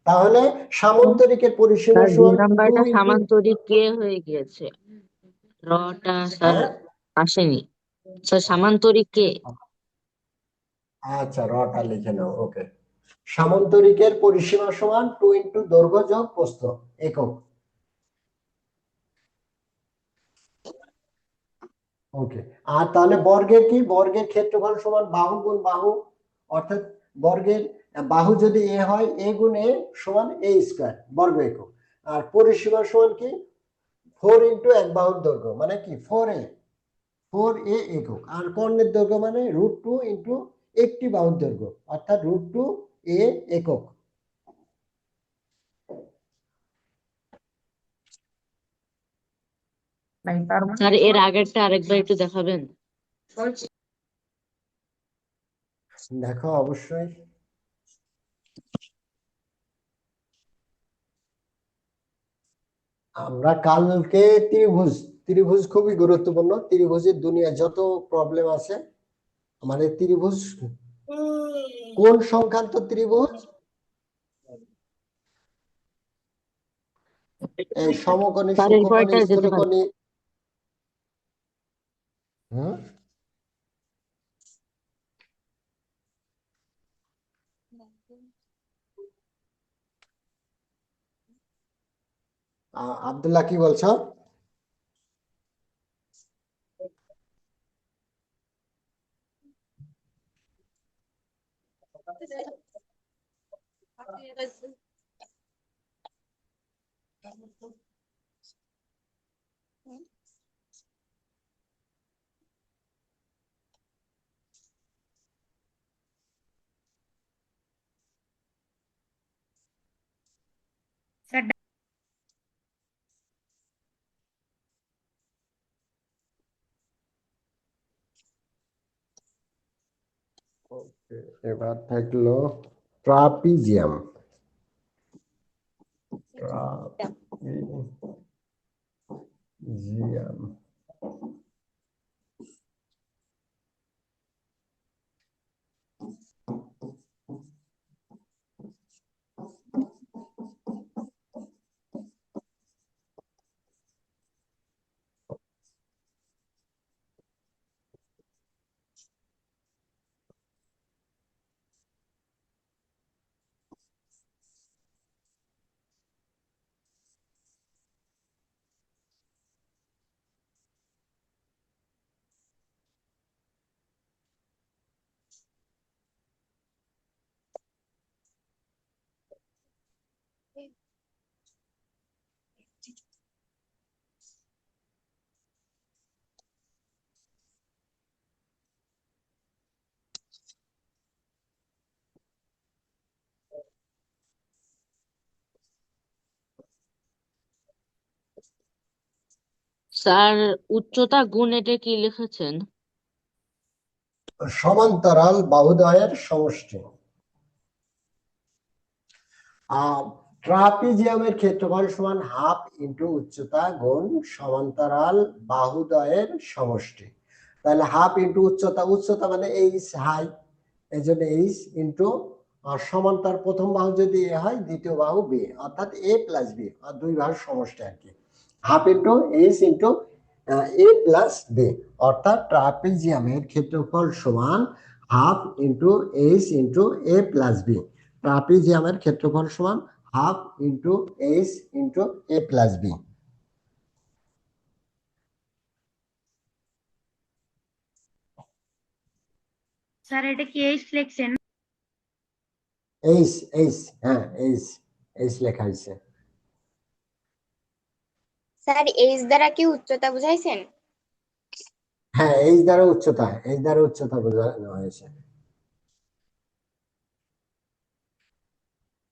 তাহলে সামান্তরিকের পরিসীমা স্যার দুই সমান টু নাম্বারটা ইন্টু, সামান্তরিক কে হয়ে গিয়েছে, রটা স্যার হ্যাঁ আসেনি। স্যার সামান্তরিক কে? আচ্ছা রটা লিখে নাও, ওকে। সামান্তরিকের পরিসীমা সমান টু ইন্টু দৈর্ঘ্য যোগ প্রস্থ একক। ওকে, আর তাহলে বর্গের কি, বর্গের ক্ষেত্রফল সমান বাহু গুণ বাহু, অর্থাৎ বর্গের বাহু যদি এ হয় এ গুণ এ সমান এ স্কয়ার বর্গ একক। আর পরিসীমা সমান কি, 4 ইন্টু এক বাহুর দৈর্ঘ্য মানে কি 4a একক। আর কর্ণের দৈর্ঘ্য মানে √2 ইন্টু একটি বাহুর দৈর্ঘ্য, অর্থাৎ √2a একক। স্যার এর আগেরটা আরেকবার একটু দেখাবেন? দেখো অবশ্যই। আমরা কালকে ত্রিভুজ, ত্রিভুজ খুবই গুরুত্বপূর্ণ। ত্রিভুজের দুনিয়ায় যত প্রবলেম আছে, মানে ত্রিভুজ কোন সংখ্যান্ত ত্রিভুজ, এই সমকোণী, স্যার সূক্ষ্মকোণী, এরপরটা যেতে পারেন। স্থূলকোণী। হুম, আব্দুল্লাহ কি বলছো? স্যার ওকে, এবার থাকলো ট্রাপিজিয়াম। ট্রাপিজিয়াম স্যার উচ্চতা গুণ এটা কি লিখেছেন? সমান্তরাল বাহুদ্বয়ের সমষ্টি। ট্রাপিজিয়ামের ক্ষেত্রফল সমান হাফ ইন্টু উচ্চতা গুণ সমান্তরাল বাহুদ্বয়ের সমষ্টি। তাহলে হাফ ইন্টু উচ্চতা, উচ্চতা মানে এইচ হাই, এই জন্য এইচ ইন্টু সমান্তর প্রথম বাহু যদি এ হয় দ্বিতীয় বাহু বি, অর্থাৎ এ প্লাস বি, আর দুই বাহুর সমষ্টি আর কি। হাফ ইন্টু এইচ ইন্টু এ প্লাস বি, অর্থাৎ ট্রাপিজিয়ামের ক্ষেত্রফল সমান হাফ ইন্টু এইচ ইন্টু এ প্লাস বি। ট্রাপিজিয়ামের ক্ষেত্রফল সমান হাফ ইন্টু এইচ ইন্টু এ প্লাস বি। স্যার এটা কি এইচ লিখছেন? এইচ, এইচ, হ্যাঁ এইচ, এইচ লেখা হয়েছে। স্যার এইচ দ্বারা কি উচ্চতা বুঝাইছেন? হ্যাঁ এইচ দ্বারা উচ্চতা, এইচ দ্বারা উচ্চতা বোঝানো হয়েছে।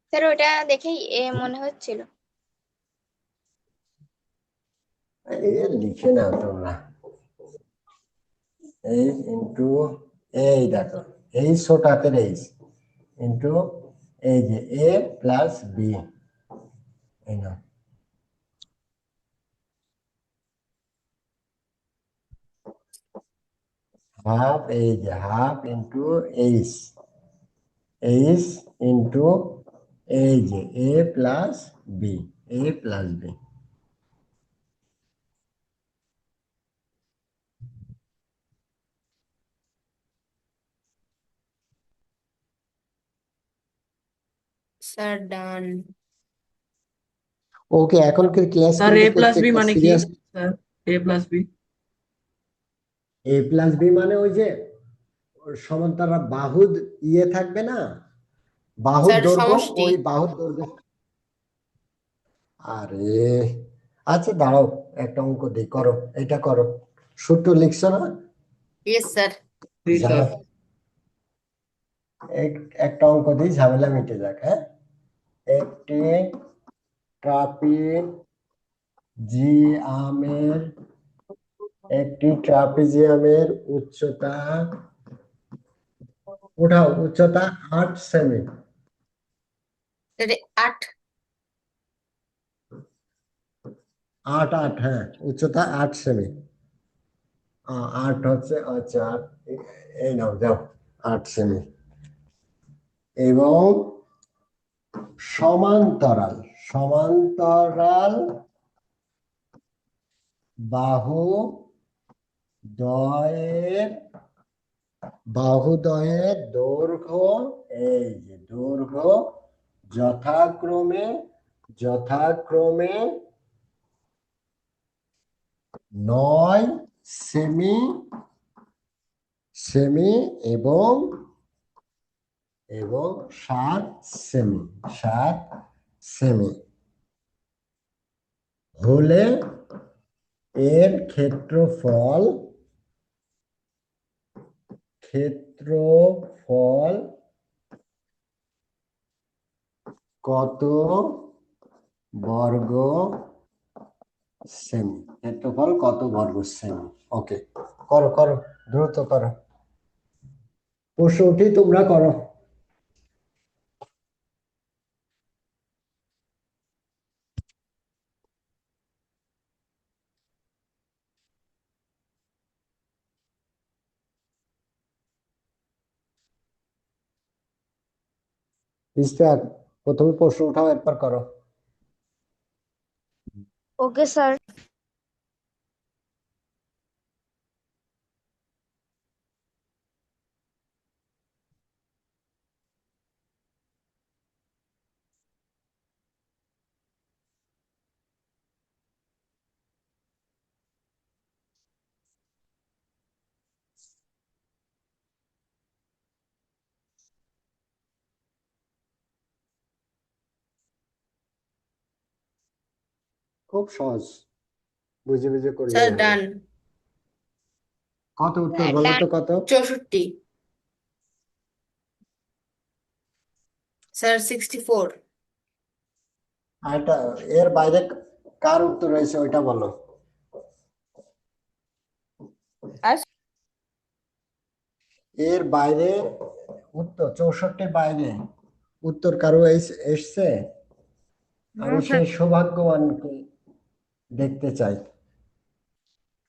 স্যার ওটা দেখেই মনে হচ্ছিল। লিখে নাও তোমরা, এইচ ইন্টু, এই দেখো এই ছোট হাতের এইচ ইন্টু এই যে এ প্লাস বি, এই নাও। হাফ, এই যে half into H, H into এই যে এ প্লাস বি, এ প্লাস বি। স্যার ডান। ওকে, এখনকার ক্লাস স্যার কিন্তু এ প্লাস বি প্রত্যেকটা মানে কি serious. Sir? A plus B A plus B মানে ওই যে সমান্তরাল বাহু ইয়ে থাকবে না, বাহুর স্যার দৈর্ঘ্য, সমষ্টি। ওই বাহুর দৈর্ঘ্য। আরে আচ্ছা দাঁড়াও, একটা অঙ্ক দিই, করো, এটা করো। সূত্র লিখছো না? Yes sir. জি যা, স্যার। একটা অঙ্ক দিই, ঝামেলা মিটে যাক। হ্যাঁ, একটি ট্রাপিজিয়ামের, একটি ট্রাপিজিয়ামের উচ্চতা, উঠাও, উচ্চতা 8 সেমি। স্যার 8। 8 হ্যাঁ, উচ্চতা 8 সেমি। 8 হচ্ছে, আচ্ছা 8, এই নাও যাও, 8 সেমি। এবং সমান্তরাল, সমান্তরাল বাহু দ্বয়ের, বাহুদ্বয়ের দৈর্ঘ্য, এই যে দৈর্ঘ্য যথাক্রমে, যথাক্রমে 9 সেমি, সেমি এবং এবং 7 সেমি, 7 সেমি হলে এর ক্ষেত্রফল, ক্ষেত্রফল কত বর্গ সেমি, ক্ষেত্রফল কত বর্গ সেমি। ওকে, করো করো, দ্রুত করো, প্রশ্ন উঠি, তোমরা করো। ইশতিয়াক, প্রথমে প্রশ্ন উঠাও, এরপর করো। Okay sir. খুব সহজ, বুঝে বুঝে করলেই স্যার হবে। ডান। কত উত্তর স্যার বলো ডান। তো, কত? 64। স্যার 64। আর এটা, এর বাইরে কার উত্তর রয়েছে ওইটা বলো। আর এর বাইরে উত্তর, 64 বাইরে উত্তর কারো এসছে? আমি সেই সৌভাগ্যবানকে দেখতে চাই।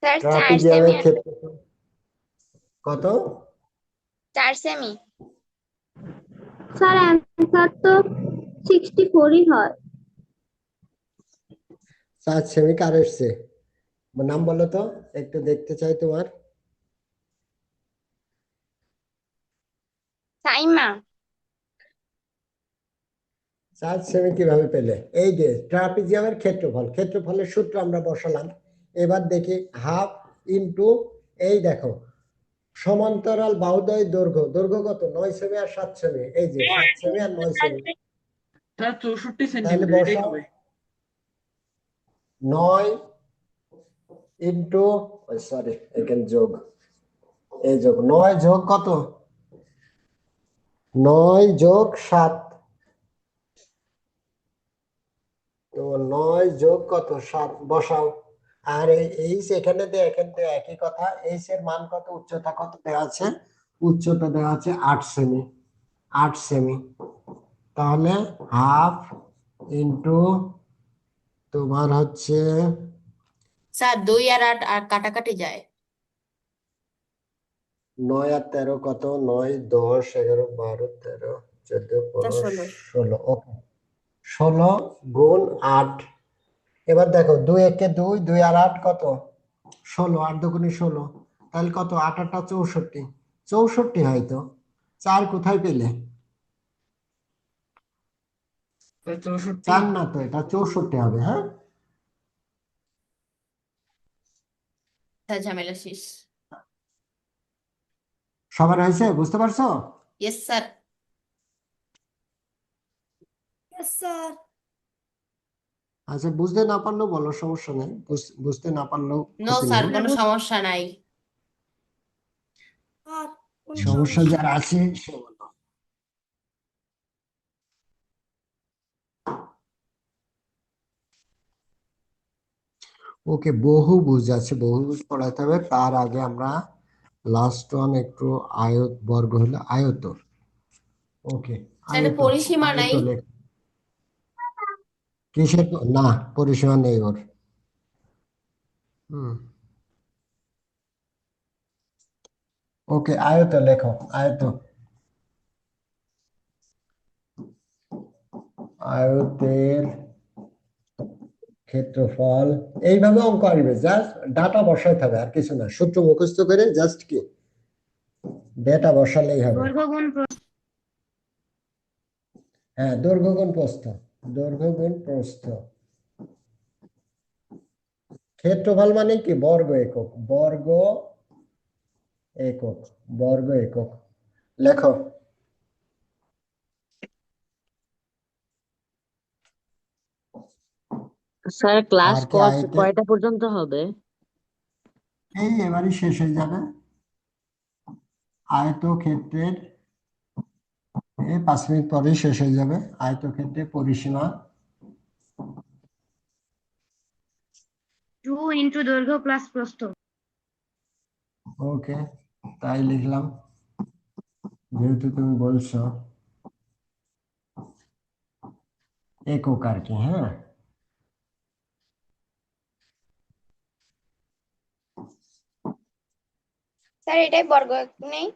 স্যার 4 ট্রাপিজিয়ামের সেমি, ক্ষেত্রে কত? 4 সেমি। স্যার অ্যান্সার তো 64ই হয়। 7 সেমি কার এসছে? নাম বলো তো, একটু দেখতে চাই তোমার। সাইমা। 7 সেমি কিভাবে পেলে? এই যে ট্রাপিজিয়ামের ক্ষেত্রফল, ক্ষেত্রফলের সূত্র আমরা বসালাম। এবার দেখি হাফ ইন্টু, এই দেখো সমান্তরাল বাহুদ্বয়ের দৈর্ঘ্য, দৈর্ঘ্য কত? 9 সেমি আর 7 সেমি, এই যে 7 সেমি আর 9 সেমি। স্যার 64 তাহলে সেন্টিমিটার এটাই বসাও, হবে। 9 ইন্টু, সরি এখানে যোগ, এই যোগ 9 যোগ কত? 9 যোগ 7, তো 9 যোগ কত? 7 বসাও। আর এইচ এখানে দিয়ে, এখানে দিয়ে একই কথা। এইচ এর মান কত? উচ্চতা কত দেওয়া আছে? উচ্চতা দেওয়া আছে 8 সেমি, 8 সেমি। তাহলে হাফ ইন্টু তোমার হচ্ছে, স্যার 2 আর 8 আর কাটাকাটি যায়। 9 আর 13 কত? 9, 10, 11, 12, 13, 14, 15, 16 16। ওকে, 16 গুণ 8। এবার দেখো 2 একে 2, 2 আর 8 কত? 16, 8 দুগুণে 16, তাহলে কত? 8 8টা 64, 64 হয়তো। 4 কোথায় পেলে? 64। 4 না তো, এটা 64 হবে। হ্যাঁ, ঝামেলা শেষ। সবার হয়েছে? বুঝতে পারছো? Yes sir. Yes sir. আচ্ছা, বুঝতে না পারলেও বলো, সমস্যা নেই, বুঝতে না পারলেও নো ক্ষতি স্যার, নেই। কোনো সমস্যা নাই। সমস্যা যার আছে সে বলো। ওকে, বহুভুজ আছে, বহুভুজ পড়াতে হবে। তার আগে আমরা লাস্ট ওয়ান একটু আয়ত, বর্গ হলো আয়ত। ওকে, স্যার, আয়ত, পরিসীমা নাই। আয়ত লেখ। কিসের না, পরিসীমা নেই ওর। হুম, ওকে, আয়ত লেখো, আয়ত। আয়তের ক্ষেত্রফল, এইভাবে অঙ্ক আসবে, জাস্ট ডাটা বসাইতে হবে, আর কিছু না। সূত্র মুখস্থ করে জাস্ট কি ডেটা বসালেই হবে। দৈর্ঘ্য গুণ হ্যাঁ, দৈর্ঘ্য গুণ প্রস্থ, দৈর্ঘ্য গুণ প্রস্থ। ক্ষেত্রফল মানে কি? বর্গ একক, বর্গ একক, বর্গ একক। লেখো। স্যার ক্লাস আর কি আয়তে, কয়টা পর্যন্ত হবে? এই এবারই শেষ হয়ে যাবে। আয়তক্ষেত্রের এই 5 মিনিট পরেই শেষ হয়ে যাবে। আয়তক্ষেত্রের পরিসীমা 2 ইন্টু দৈর্ঘ্য প্লাস প্রস্থ। ওকে, তাই লিখলাম, যেহেতু তুমি বলছো একক আর কি। হ্যাঁ, স্যার এটাই বর্গ একক নেই?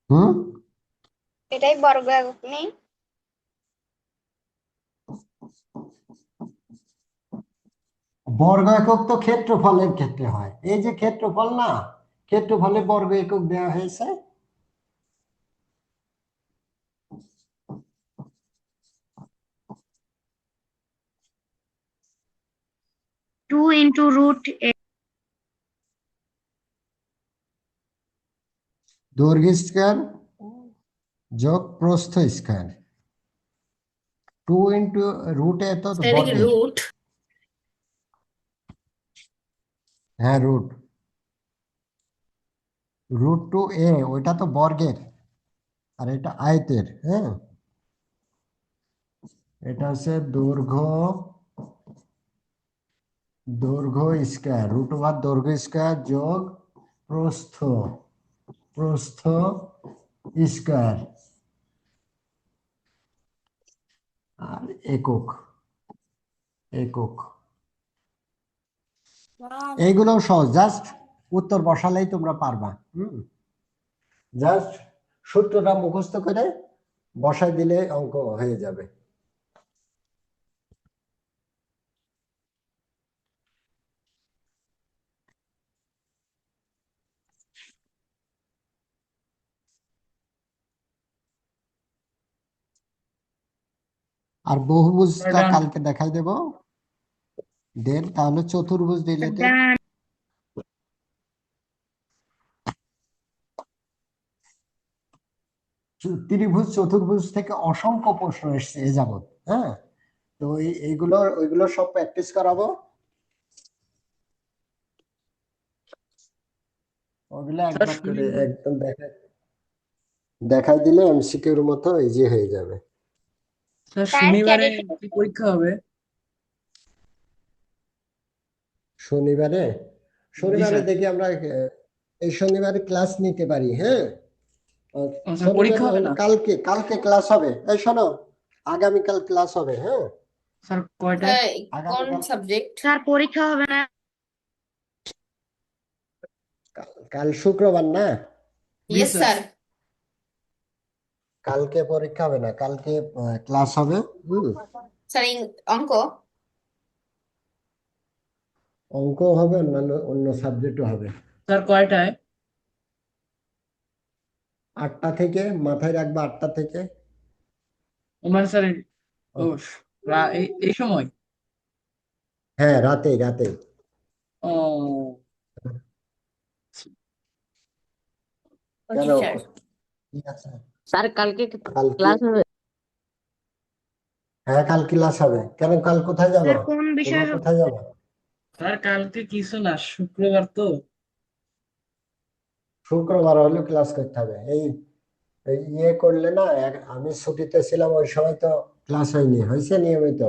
হুম, এটাই বর্গ একক নেই? বর্গ একক তো ক্ষেত্রফলের ক্ষেত্রে হয়। এই যে ক্ষেত্রফল না, ক্ষেত্রফলে বর্গ একক দেওয়া হয়েছে। 2 ইন্টু রুট দৈর্ঘ্য স্কয়ার যোগ প্রস্থ স্কয়ার। 2 ইন্টু রুটে তো স্যার, এটা কি বর্গের। রুট? হ্যাঁ, রুট, রুট টু এ, ওইটা তো বর্গের, আর এটা আয়তের। হ্যাঁ, এটা হচ্ছে দৈর্ঘ্য, দৈর্ঘ্য স্কয়ার, রুট ওভার দৈর্ঘ্য স্কয়ার যোগ প্রস্থ, প্রস্থ স্কয়ার, আর একক, একক। এইগুলো সহজ, জাস্ট উত্তর বসালেই তোমরা পারবা। জাস্ট সূত্রটা মুখস্থ করে বসাই দিলে অঙ্ক হয়ে যাবে। আর বহুভুজটা ডান। কালকে দেখাই দেব। দেন তাহলে চতুর্ভুজ রিলেটেড, ডান। ত্রিভুজ চতুর্ভুজ থেকে অসংখ্য প্রশ্ন এসছে এ যাবৎ। হ্যাঁ, তো এইগুলো ওইগুলো সব প্র্যাকটিস করাবো। ওগুলো স্যার একবার করে শনিবার, একদম দেখাই দিলে এমসিকিউর মতো ইজি হয়ে যাবে। স্যার স্যার শনিবারে ক্যাডেট কি পরীক্ষা হবে? শনিবারে, জি শনিবারে স্যার। দেখি আমরা এই শনিবারে ক্লাস নিতে পারি। হ্যাঁ, স্যার শনিবার পরীক্ষা না হবে হলে না? কালকে, কালকে ক্লাস হবে। এই শোনো, আগামীকাল ক্লাস হবে। হ্যাঁ, স্যার কয়টায়? কোন আগামীকাল সাবজেক্ট? স্যার পরীক্ষা হবে না? কাল শুক্রবার না? জি ইয়েস স্যার। স্যার। কালকে পরীক্ষা হবে না, কালকে ক্লাস হবে। স্যার অঙ্ক। অঙ্ক হবে, অন্যান্য অন্য সাবজেক্টও হবে। স্যার কয়টায়? 8টা থেকে, মাথায় রাখবা 8টা থেকে। ও মানে স্যার ও এই সময়। হ্যাঁ, রাতে রাতে। ও জি কেন? স্যার। ঠিক আছে। স্যার কালকে কালকে, ক্লাস হবে? হ্যাঁ কাল ক্লাস হবে। কেন, কাল কোথায় যাবো? স্যার কোন বিষয় তোমরা কোথায় যাবো? স্যার কালকে কিছু না, শুক্রবার তো। শুক্রবার হলেও ক্লাস করতে হবে। এই ইয়ে করলে না, আমি ছুটিতে ছিলাম ওই সময় তো ক্লাস হয়নি, হয়েছে নিয়মিত।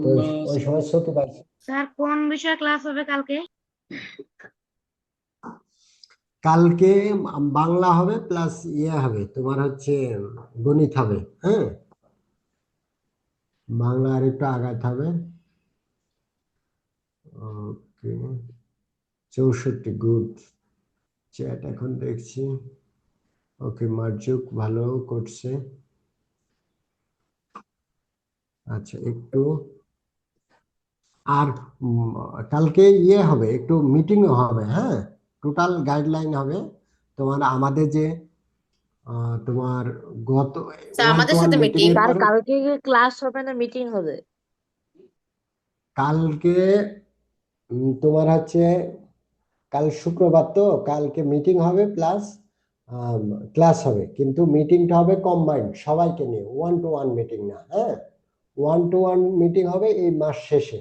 তো ওই সময় ছুটি পাইছি। স্যার কোন বিষয় ক্লাস হবে কালকে? কালকে বাংলা হবে প্লাস ইয়ে হবে, তোমার হচ্ছে গণিত হবে। হ্যাঁ, বাংলা আর একটু আগাতে হবে। ওকে, 64, গুড। চ্যাট এখন দেখছি। ওকে, মার্জুক ভালো করছে। আচ্ছা, একটু আর কালকে ইয়ে হবে, একটু মিটিংও হবে। হ্যাঁ, টোটাল গাইডলাইন হবে তোমার, আমাদের যে তোমার গত স্যার ওয়ান টু আমাদের ওয়ান সাথে মিটিং মিটিং। এর স্যার পরে কালকে ক্লাস হবে না, মিটিং হবে? কালকে তোমার হচ্ছে কাল শুক্রবার তো, কালকে মিটিং হবে প্লাস ক্লাস হবে, কিন্তু মিটিংটা হবে কম্বাইন্ড, সবাইকে নিয়ে, ওয়ান টু ওয়ান মিটিং না। হ্যাঁ, ওয়ান টু ওয়ান মিটিং হবে এই মাস শেষে,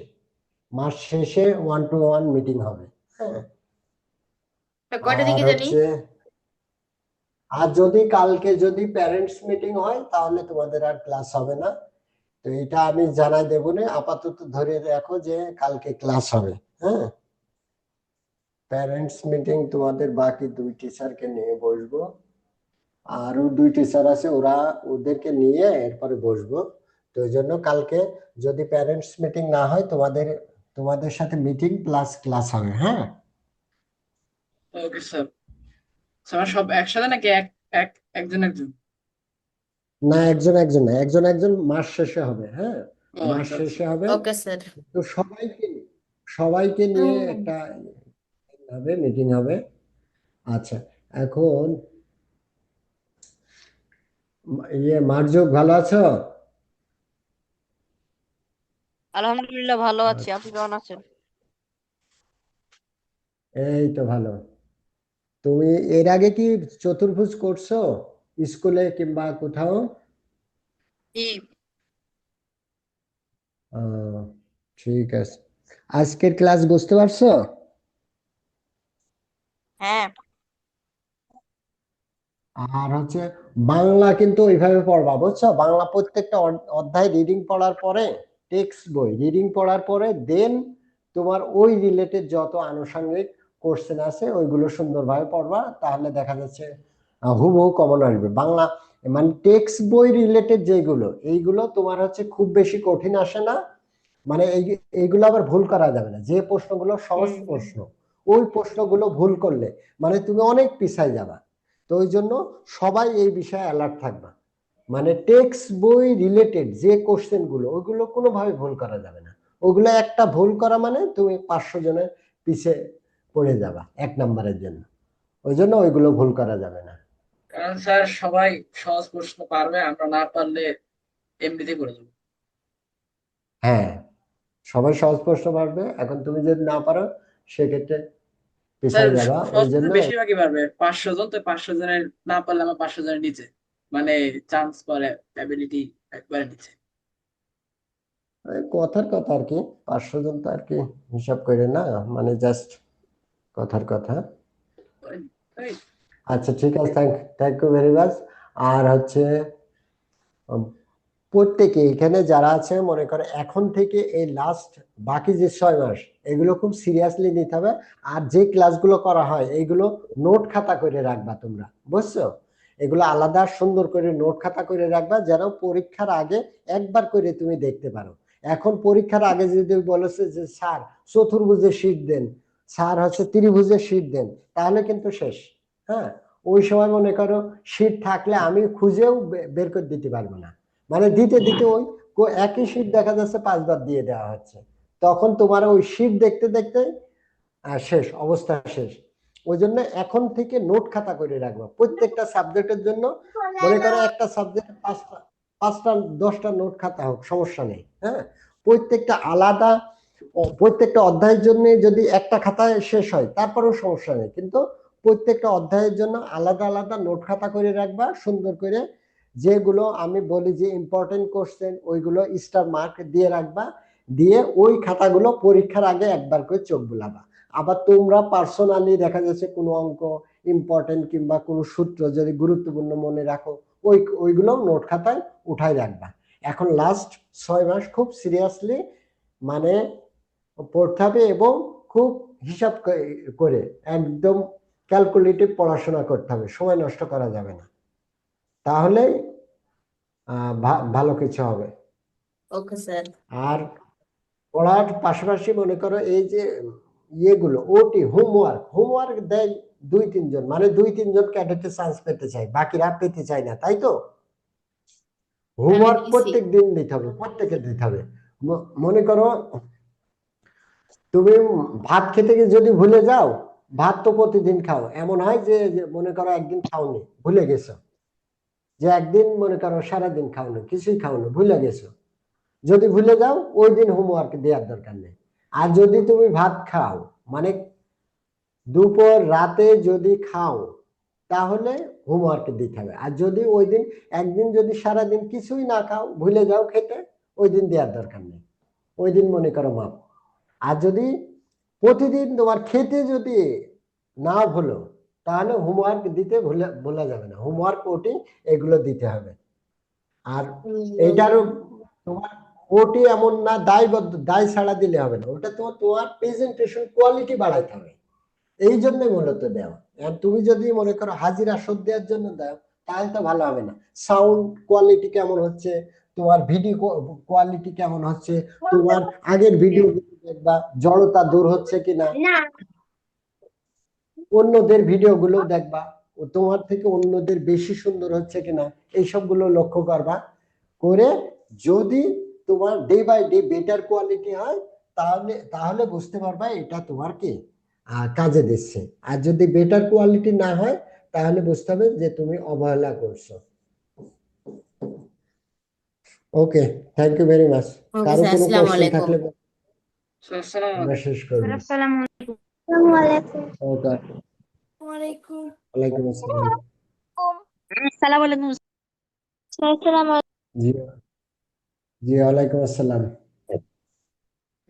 মাস শেষে ওয়ান টু ওয়ান মিটিং হবে। হ্যাঁ, কয়টা আর দিকে জানি? হচ্ছে, আর যদি কালকে যদি প্যারেন্টস মিটিং হয় তাহলে তোমাদের আর ক্লাস হবে না। তো এটা আমি জানাই দেবো না, আপাতত ধরে রাখো যে কালকে ক্লাস হবে। হ্যাঁ, প্যারেন্টস মিটিং তোমাদের বাকি 2 টিচারকে নিয়ে বসবো, আরো 2 টিচার আছে, ওদেরকে নিয়ে এরপরে বসবো। তো এই জন্য কালকে যদি প্যারেন্টস মিটিং না হয়, তোমাদের সাথে মিটিং প্লাস ক্লাস হবে। হ্যাঁ, ওকে স্যার। স্যার সব একসাথে নাকি এক এক একজন একজন? না, একজন একজন না, একজন একজন মাস শেষে হবে। হ্যাঁ, ও মাস আচ্ছা আচ্ছা। শেষে হবে। Okay sir. তো সবাইকে সবাইকে নিয়ে একটা হবে, মিটিং হবে। আচ্ছা, এখন ইয়ে মার্জুক, ভালো আছো? আলহামদুলিল্লাহ ভালো আছি, আপনি কেমন আছেন? এই তো ভালো। তুমি এর আগে কি চতুর্ভুজ করছো স্কুলে কিংবা কোথাও? জি। আহ, ঠিক আছে। আজকের ক্লাস বুঝতে পারছো? হ্যাঁ। আর হচ্ছে বাংলা কিন্তু ওইভাবে পড়বা, বুঝছো? বাংলা প্রত্যেকটা অধ্যায় রিডিং পড়ার পরে, টেক্সট বই রিডিং পড়ার পরে দেন তোমার ওই রিলেটেড যত আনুষঙ্গিক কোশ্চেন আছে ওইগুলো সুন্দরভাবে পড়বা, তাহলে দেখা যাচ্ছে হুবহু কমন আসবে। বাংলা মানে টেক্সট বই রিলেটেড যেগুলো, এইগুলো তোমার হচ্ছে খুব বেশি কঠিন আসে না। মানে এইগুলো আবার ভুল করা যাবে না, যে প্রশ্নগুলো সহজ প্রশ্ন, ওই প্রশ্নগুলো ভুল করলে মানে তুমি অনেক পিছায় যাবা। তো ওই জন্য সবাই এই বিষয়ে অ্যালার্ট থাকবা। মানে টেক্সট বই রিলেটেড যে কোশ্চেন গুলো, ওইগুলো কোনোভাবে ভুল করা যাবে না। ওগুলো একটা ভুল করা মানে তুমি 500 জনের পিছে পড়ে যাবা 1 নাম্বারের জন্য। ওই জন্য ওইগুলো ভুল করা যাবে না। কারণ স্যার সবাই সহজ প্রশ্ন পারবে, আমরা না পারলে এমনিতেই করে দেবো। হ্যাঁ, সবাই সহজ প্রশ্ন পারবে, এখন তুমি যদি না পারো সেক্ষেত্রে স্যার পিছায় যাবা। ওই সহজ প্রশ্ন জন্য বেশিরভাগই পারবে, 500 জন তো, 500 জনের না পারলে আমার 500 জনের নিচে, মানে চান্স পারে, অ্যাবিলিটি একবারে নিচে। এই কথার কথা আর কি, 500 জন তো আর কি হিসাব করে না, মানে জাস্ট কথার কথা। এই, আচ্ছা, ঠিক আছে, থ্যাংক ইউ ভেরি মাচ। আর হচ্ছে উম, প্রত্যেকে এখানে যারা আছে মনে করে এখন থেকে এই লাস্ট বাকি যে 6 মাস, এগুলো খুব সিরিয়াসলি নিতে হবে। আর যে ক্লাসগুলো করা হয় এইগুলো নোট খাতা করে রাখবা তোমরা, বুঝছো? এগুলো আলাদা সুন্দর করে নোট খাতা করে রাখবা, যেন পরীক্ষার আগে একবার করে তুমি দেখতে পারো। এখন পরীক্ষার আগে যদি বলেছে যে স্যার চতুর্ভুজের শীট দেন, স্যার হচ্ছে ত্রিভুজের শীট দেন, তাহলে কিন্তু শেষ। হ্যাঁ, ওই সময় মনে করো শীট থাকলে আমি খুঁজেও বের করে দিতে পারবো না, মানে দিতে দিতে ওই একই শীট দেখা যাচ্ছে 5 বার দিয়ে দেওয়া হচ্ছে, তখন তোমার ওই শীট দেখতে দেখতে শেষ, অবস্থা শেষ। ওই জন্য এখন থেকে নোট খাতা করে রাখবা প্রত্যেকটা সাবজেক্টের জন্য। মনে করো একটা সাবজেক্ট 5টা 10টা নোট খাতা হোক, সমস্যা নেই। হ্যাঁ, প্রত্যেকটা আলাদা প্রত্যেকটা অধ্যায়ের জন্য যদি একটা খাতায় শেষ হয় তারপরেও সমস্যা নেই, কিন্তু প্রত্যেকটা অধ্যায়ের জন্য আলাদা আলাদা নোট খাতা করে রাখবা সুন্দর করে। যেগুলো আমি বলি যে ইম্পর্টেন্ট কোশ্চেন ওইগুলো স্টার মার্ক দিয়ে রাখবা, দিয়ে ওই খাতাগুলো পরীক্ষার আগে একবার করে চোখ বুলাবা। আবার তোমরা পার্সোনালি দেখা যাচ্ছে কোনো অঙ্ক ইম্পর্টেন্ট কিংবা কোনো সূত্র যদি গুরুত্বপূর্ণ মনে রাখো, ওইগুলো নোট খাতায় উঠাই রাখবা। এখন লাস্ট 6 মাস খুব সিরিয়াসলি মানে পড়তে হবে এবং খুব হিসাব করে একদম ক্যালকুলেটিভ পড়াশোনা করতে হবে, সময় নষ্ট করা যাবে না, তাহলে ভালো কিছু হবে। Okay sir. আর পড়ার পাশাপাশি মনে করো এই যে ইয়েগুলো ওটি হোমওয়ার্ক দেয় 2-3 জন, মানে 2-3 জন ক্যাডেটে চান্স পেতে চায়, বাকিরা পেতে চায় না, তাই তো? হোমওয়ার্ক দিছি। প্রত্যেক দিন দিতে হবে, প্রত্যেকে দিতে হবে। মনে করো তুমি ভাত খেতে গিয়ে যদি ভুলে যাও, ভাত তো প্রতিদিন খাও, এমন হয় যে মনে করো একদিন খাওনি, ভুলে গেছো, যে একদিন মনে করো সারাদিন খাওনি, কিছুই খাওনি, ভুলে গেছো, যদি ভুলে যাও ওই দিন হোমওয়ার্ক দেওয়ার দরকার নেই। আর যদি তুমি ভাত খাও মানে দুপুর রাতে যদি খাও তাহলে হোমওয়ার্ক দিতে হবে। আর যদি ওই দিন একদিন যদি সারাদিন কিছুই না খাও, ভুলে যাও খেতে, ওই দিন দেওয়ার দরকার নেই, ওই দিন মনে করো মাপ। আর যদি প্রতিদিন তোমার খেতে যদি না ভুলো তাহলে হোমওয়ার্ক দিতে ভোলা যাবে না, হোমওয়ার্ক ওটি এগুলো দিতে হবে। আর এইটারও তোমার ওটি এমন না দায় ছাড়া দিলে হবে না, ওটা তোমার প্রেজেন্টেশন কোয়ালিটি বাড়াইতে হবে, এই জন্যই মূলত দেওয়া। আর তুমি যদি মনে করো হাজিরা শোধ দেওয়ার জন্য দাও তাহলে তো ভালো হবে না। সাউন্ড কোয়ালিটি কেমন হচ্ছে, তোমার ভিডিও কোয়ালিটি কেমন হচ্ছে, তোমার আগের ভিডিও দেখবা জড়তা দূর হচ্ছে কিনা, অন্যদের ভিডিও গুলো দেখবা তোমার থেকে অন্যদের বেশি সুন্দর হচ্ছে কিনা, এইসব গুলো লক্ষ্য করবা। করে যদি তোমার day by day better quality হয় তাহলে বুঝতে পারবা এটা তোমার কি কাজে দিচ্ছে। আর যদি বেটার কোয়ালিটি না হয় তাহলে বুঝতে হবে যে তুমি অবহেলা করছো। ওকে, থ্যাংক ইউ ভেরি মাচ। ওকে কারো স্যার, কোনো আসসালামু কোশ্চেন আলাইকুম। থাকলে স্যার আমরা শেষ করবো। আসসালামু আলাইকুম। আসসালামু আলাইকুম। ওকে, ওয়ালাইকুম। ওয়ালাইকুম আসসালাম। আসসালামু আলাইকুম। আসসালামু জি জি, ওয়ালাইকুম আসসালাম।